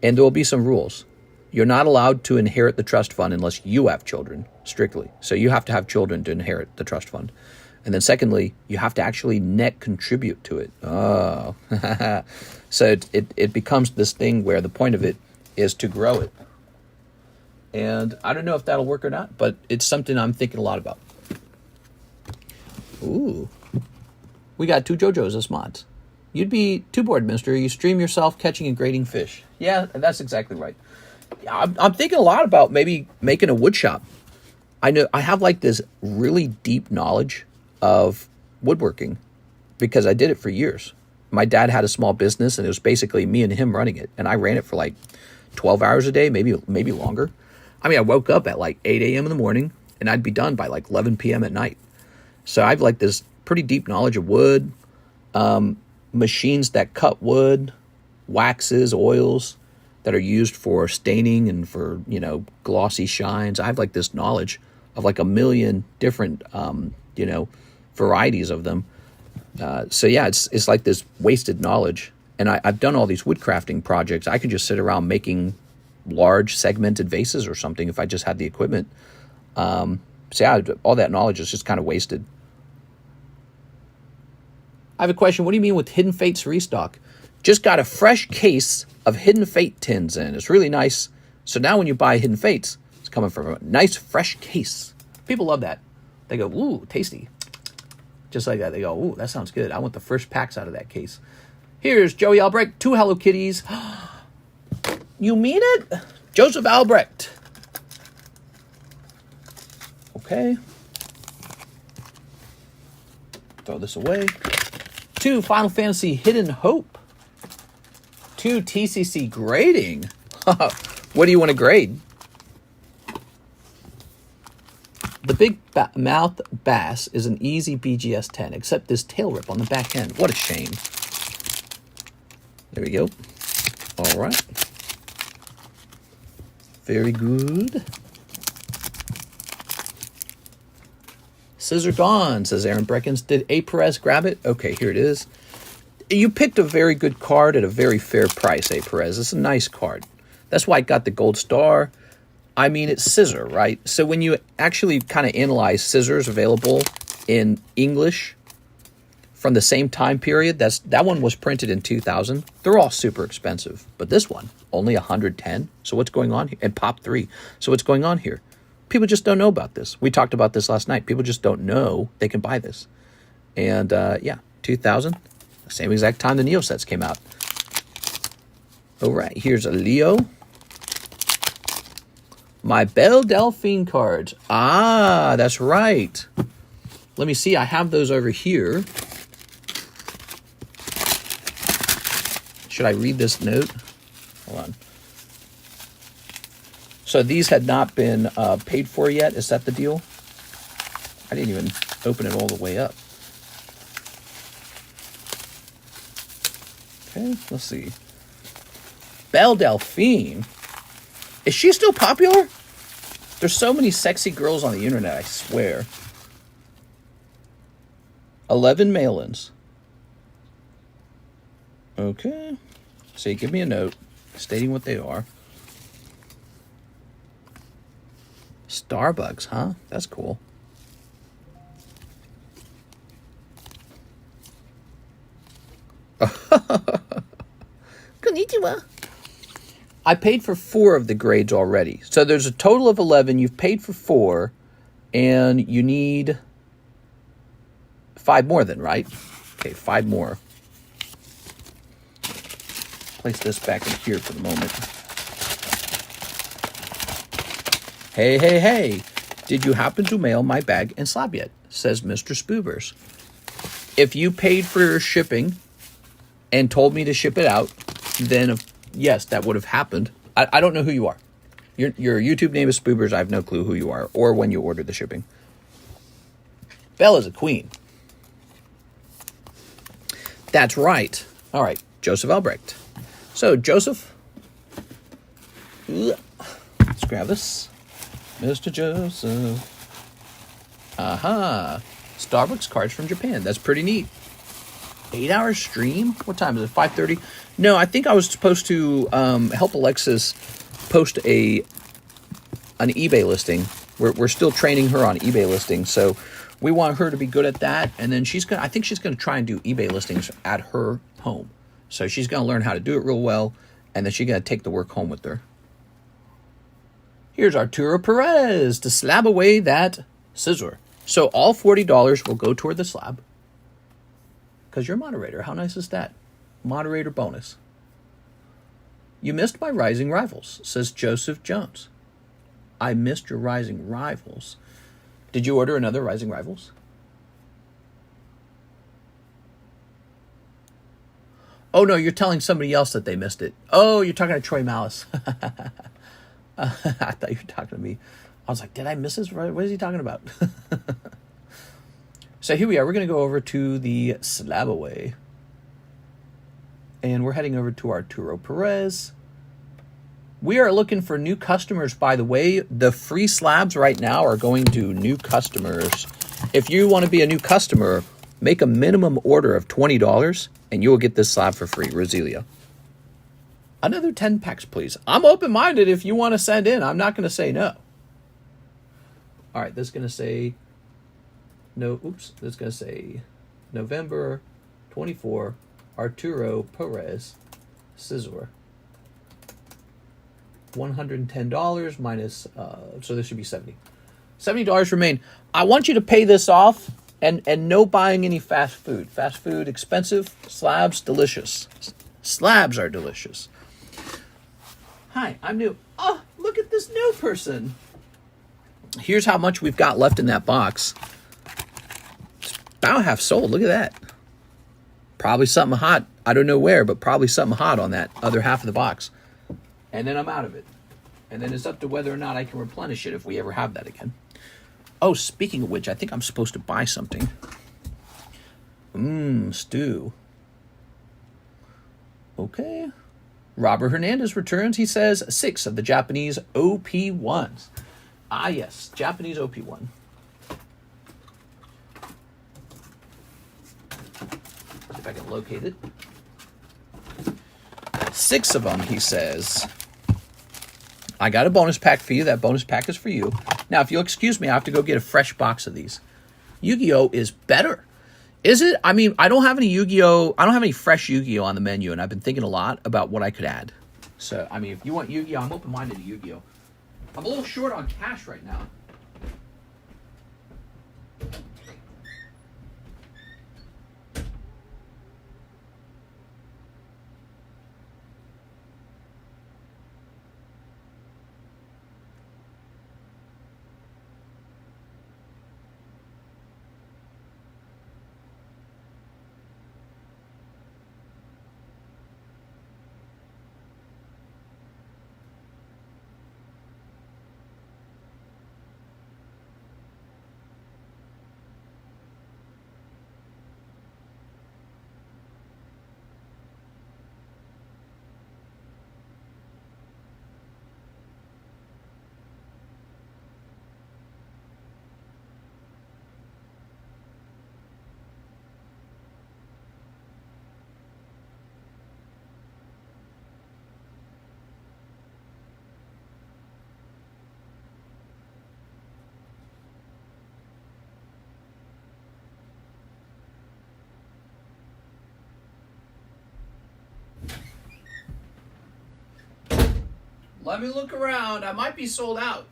And there will be some rules. You're not allowed to inherit the trust fund unless you have children, strictly. So you have to have children to inherit the trust fund. And then secondly, you have to actually net contribute to it. Oh. So it becomes this thing where the point of it is to grow it. And I don't know if that'll work or not, but it's something I'm thinking a lot about. Ooh. We got 2 JoJo's as mods. You'd be too bored, mister. You stream yourself catching and grading fish. Yeah, that's exactly right. I'm thinking a lot about maybe making a wood shop. I know I have like this really deep knowledge of woodworking because I did it for years. My dad had a small business and it was basically me and him running it. And I ran it for like 12 hours a day, maybe longer. I mean, I woke up at like 8 a.m. in the morning and I'd be done by like 11 p.m. at night. So I've like this pretty deep knowledge of wood, machines that cut wood, waxes, oils that are used for staining and for, you know, glossy shines. I have like this knowledge of like a million different, you know, varieties of them. So yeah, it's like this wasted knowledge. And I've done all these wood crafting projects. I could just sit around making large segmented vases or something if I just had the equipment. So yeah, all that knowledge is just kind of wasted. I have a question. What do you mean with Hidden Fates restock? Just got a fresh case of Hidden Fate tins in. It's really nice. So now when you buy Hidden Fates, it's coming from a nice fresh case. People love that. They go, ooh, tasty. Just like that. They go, ooh, that sounds good. I want the first packs out of that case. Here's Joey Albrecht, 2 Hello Kitties. You mean it? Joseph Albrecht. Okay. Throw this away. 2 Final Fantasy Hidden Hope. 2 TCC grading. What do you want to grade? The Big Mouth Bass is an easy BGS 10, except this tail rip on the back end. What a shame. There we go. All right. Very good. Scissor gone, says Aaron Breckens. Did A. Perez grab it? Okay, here it is. You picked a very good card at a very fair price, A. Perez. It's a nice card. That's why it got the gold star. I mean, it's scissor, right? So when you actually kind of analyze scissors available in English from the same time period, that one was printed in 2000. They're all super expensive. But this one, only 110. So what's going on here? And Pop 3. So what's going on here? People just don't know about this. We talked about this last night. People just don't know they can buy this. And yeah, 2000, same exact time the Neo sets came out. All right, here's a Leo. My Belle Delphine cards. Ah, that's right. Let me see. I have those over here. Should I read this note? Hold on. So these had not been paid for yet. Is that the deal? I didn't even open it all the way up. Okay, let's see. Belle Delphine. Is she still popular? There's so many sexy girls on the internet, I swear. 11 mail-ins. Okay. So you give me a note stating what they are. Starbucks, huh? That's cool. Konnichiwa. I paid for 4 of the grades already. So there's a total of 11. You've paid for 4. And you need 5 more then, right? Okay, 5 more. Place this back in here for the moment. Hey, hey, hey. Did you happen to mail my bag and slab yet? Says Mr. Spoobers. If you paid for shipping and told me to ship it out, then yes, that would have happened. I don't know who you are. Your YouTube name is Spoobers. I have no clue who you are or when you ordered the shipping. Belle is a queen. That's right. All right, Joseph Albrecht. So, Joseph, let's grab this. Mr. Joseph. Aha. Starbucks cards from Japan. That's pretty neat. 8-hour stream? What time is it? 5:30? No, I think I was supposed to help Alexis post an eBay listing. We're still training her on eBay listings, so we want her to be good at that. And then I think she's gonna try and do eBay listings at her home. So she's gonna learn how to do it real well, and then she's gonna take the work home with her. Here's Arturo Perez to slab away that scissor. So all $40 will go toward the slab. Because you're a moderator. How nice is that? Moderator bonus. You missed my Rising Rivals, says Joseph Jones. I missed your Rising Rivals. Did you order another Rising Rivals? Oh, no, you're telling somebody else that they missed it. Oh, you're talking to Troy Malice. I thought you were talking to me. I was like, did I miss this? What is he talking about? So here we are. We're going to go over to the slab away. And we're heading over to Arturo Perez. We are looking for new customers, by the way. The free slabs right now are going to new customers. If you want to be a new customer, make a minimum order of $20 and you will get this slab for free. Roselia. Another 10 packs, please. I'm open-minded if you want to send in. I'm not going to say no. All right, this is going to say no. Oops, this is going to say November 24, Arturo Perez, Scissor. $110 minus, so this should be $70. $70 remain. I want you to pay this off and no buying any fast food. Fast food, expensive. Slabs, delicious. Slabs are delicious. Hi, I'm new. Oh, look at this new person. Here's how much we've got left in that box. It's about half sold. Look at that. Probably something hot. I don't know where, but probably something hot on that other half of the box. And then I'm out of it. And then it's up to whether or not I can replenish it if we ever have that again. Oh, speaking of which, I think I'm supposed to buy something. Stew. Okay. Robert Hernandez returns. He says 6 of the Japanese OP1s. Ah, yes. Japanese OP1. See if I can locate it. 6 of them, he says. I got a bonus pack for you. That bonus pack is for you. Now, if you'll excuse me, I have to go get a fresh box of these. Yu-Gi-Oh! Is better. Is it? I mean, I don't have any Yu-Gi-Oh! I don't have any fresh Yu-Gi-Oh! On the menu, and I've been thinking a lot about what I could add. So, I mean, if you want Yu-Gi-Oh!, I'm open-minded to Yu-Gi-Oh! I'm a little short on cash right now. Let me look around. I might be sold out.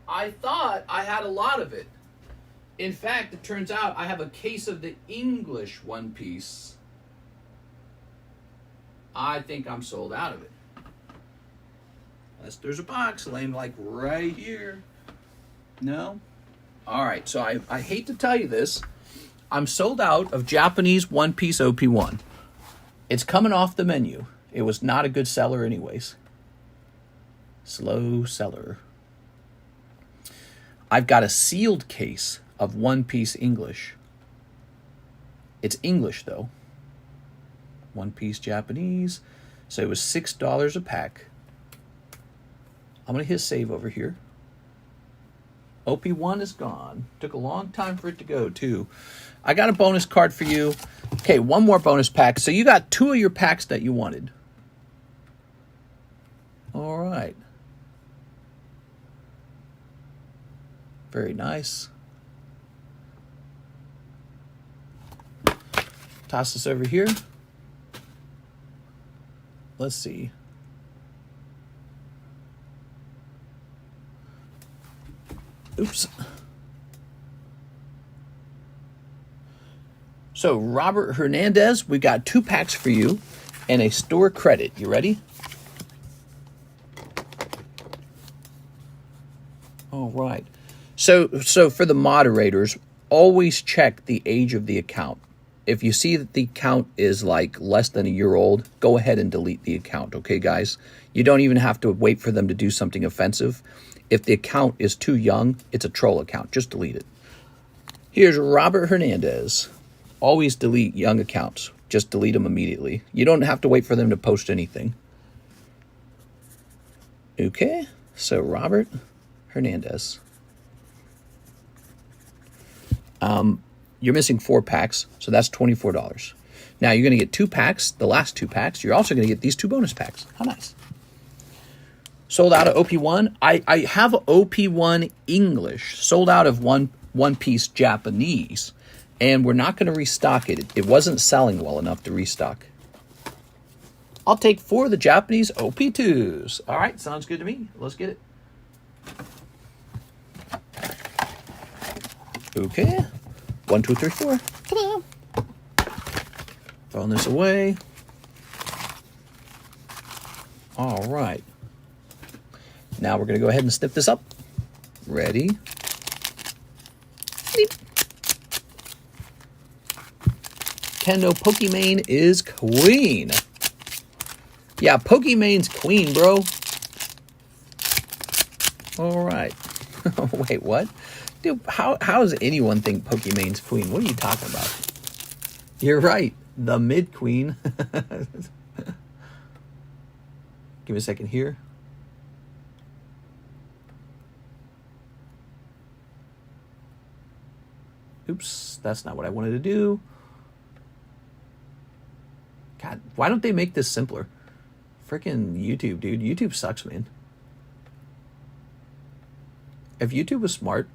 I thought I had a lot of it. In fact, it turns out I have a case of the English One Piece. I think I'm sold out of it. Unless there's a box laying like right here. No? All right, so I hate to tell you this. I'm sold out of Japanese One Piece OP1. It's coming off the menu. It was not a good seller anyways. Slow seller. I've got a sealed case of One Piece English. It's English though. One Piece Japanese. So it was $6 a pack. I'm going to hit save over here. OP1 is gone. Took a long time for it to go, too. I got a bonus card for you. Okay, one more bonus pack. So you got 2 of your packs that you wanted. All right. Very nice. Toss this over here. Let's see. Oops. So, Robert Hernandez, we got 2 packs for you and a store credit. You ready? All right. So for the moderators, always check the age of the account. If you see that the account is like less than a year old, go ahead and delete the account, okay, guys? You don't even have to wait for them to do something offensive. If the account is too young, it's a troll account. Just delete it. Here's Robert Hernandez. Always delete young accounts. Just delete them immediately. You don't have to wait for them to post anything. Okay, so Robert Hernandez. You're missing 4 packs, so that's $24. Now you're going to get 2 packs, the last 2 packs. You're also going to get these 2 bonus packs. How nice. Sold out of OP1. I have OP1 English. Sold out of One Piece Japanese. And we're not going to restock it. It wasn't selling well enough to restock. I'll take 4 of the Japanese OP2s. All right, sounds good to me. Let's get it. Okay. 1, 2, 3, 4. Ta-da! Throwing this away. All right. Now we're going to go ahead and snip this up. Ready? Beep. Kendo Pokimane is queen. Yeah, Pokimane's queen, bro. All right. Wait, what? Dude, how does anyone think Pokimane's queen? What are you talking about? You're right. The mid-queen. Give me a second here. Oops, that's not what I wanted to do. God, why don't they make this simpler? Freaking YouTube, dude. YouTube sucks, man. If YouTube was smart,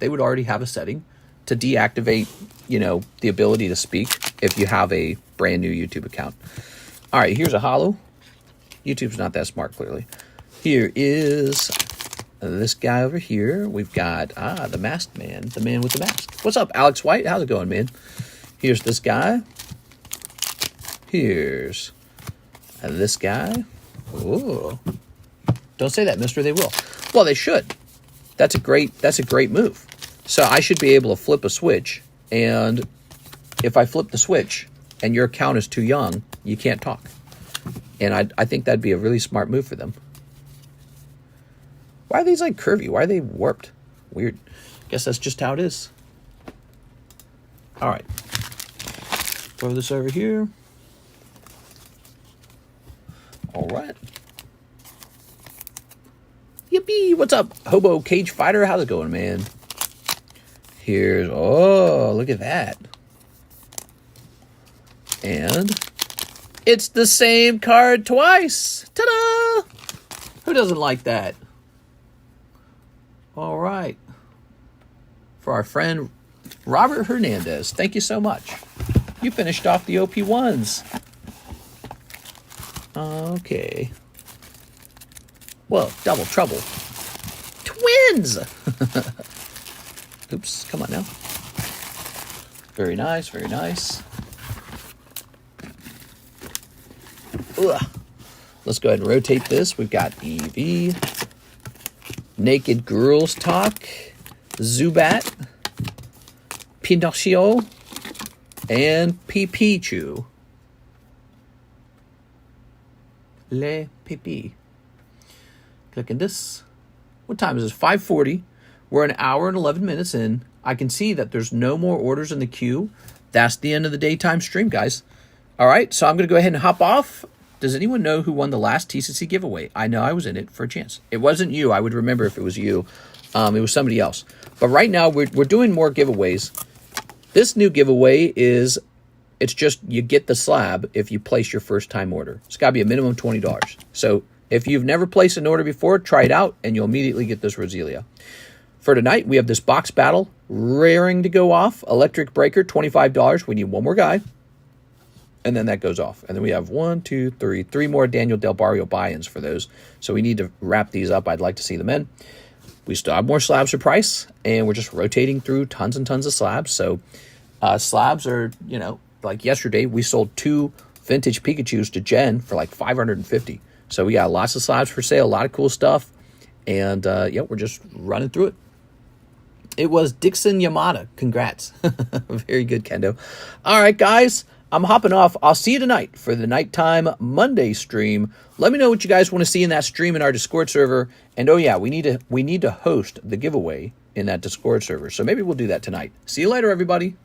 they would already have a setting to deactivate, the ability to speak if you have a brand new YouTube account. All right, here's a holo. YouTube's not that smart, clearly. Here is this guy over here. We've got, the masked man, the man with the mask. What's up, Alex White? How's it going, man? Here's this guy. Here's this guy. Ooh. Don't say that, mister. They will. Well, they should. That's a great move. So I should be able to flip a switch, and if I flip the switch and your account is too young, you can't talk. And I think that'd be a really smart move for them. Why are these like curvy? Why are they warped? Weird. Guess that's just how it is. All right. Throw this over here. All right. Yippee! What's up, Hobo Cage Fighter? How's it going, man? Here's, oh, look at that. And it's the same card twice. Ta-da! Who doesn't like that? All right. For our friend Robert Hernandez, thank you so much. You finished off the OP1s. Okay. Whoa, double trouble. Twins! Oops, come on now. Very nice, very nice. Ugh. Let's go ahead and rotate this. We've got EV, Naked Girls Talk, Zubat, Pinocchio, and Pipichu. Le Pipi. Clicking this. What time is this? 5:40. We're an hour and 11 minutes in. I can see that there's no more orders in the queue. That's the end of the daytime stream, guys. All right, so I'm going to go ahead and hop off. Does anyone know who won the last TCC giveaway? I know I was in it for a chance. It wasn't you. I would remember if it was you. It was somebody else. But right now, we're doing more giveaways. This new giveaway is, it's just you get the slab if you place your first time order. It's got to be a minimum $20. So if you've never placed an order before, try it out, and you'll immediately get this Roselia. For tonight, we have this box battle raring to go off. Electric Breaker, $25. We need one more guy. And then that goes off. And then we have 3 more Daniel Del Barrio buy-ins for those. So we need to wrap these up. I'd like to see them in. We still have more slabs for price, and we're just rotating through tons and tons of slabs. So slabs are, you know, like yesterday, we sold 2 vintage Pikachus to Jen for like $550. So we got lots of slabs for sale, a lot of cool stuff. And yeah, we're just running through it. It was Dixon Yamada. Congrats. Very good, Kendo. All right, guys. I'm hopping off. I'll see you tonight for the Nighttime Monday stream. Let me know what you guys want to see in that stream in our Discord server. And oh yeah, we need to host the giveaway in that Discord server. So maybe we'll do that tonight. See you later, everybody.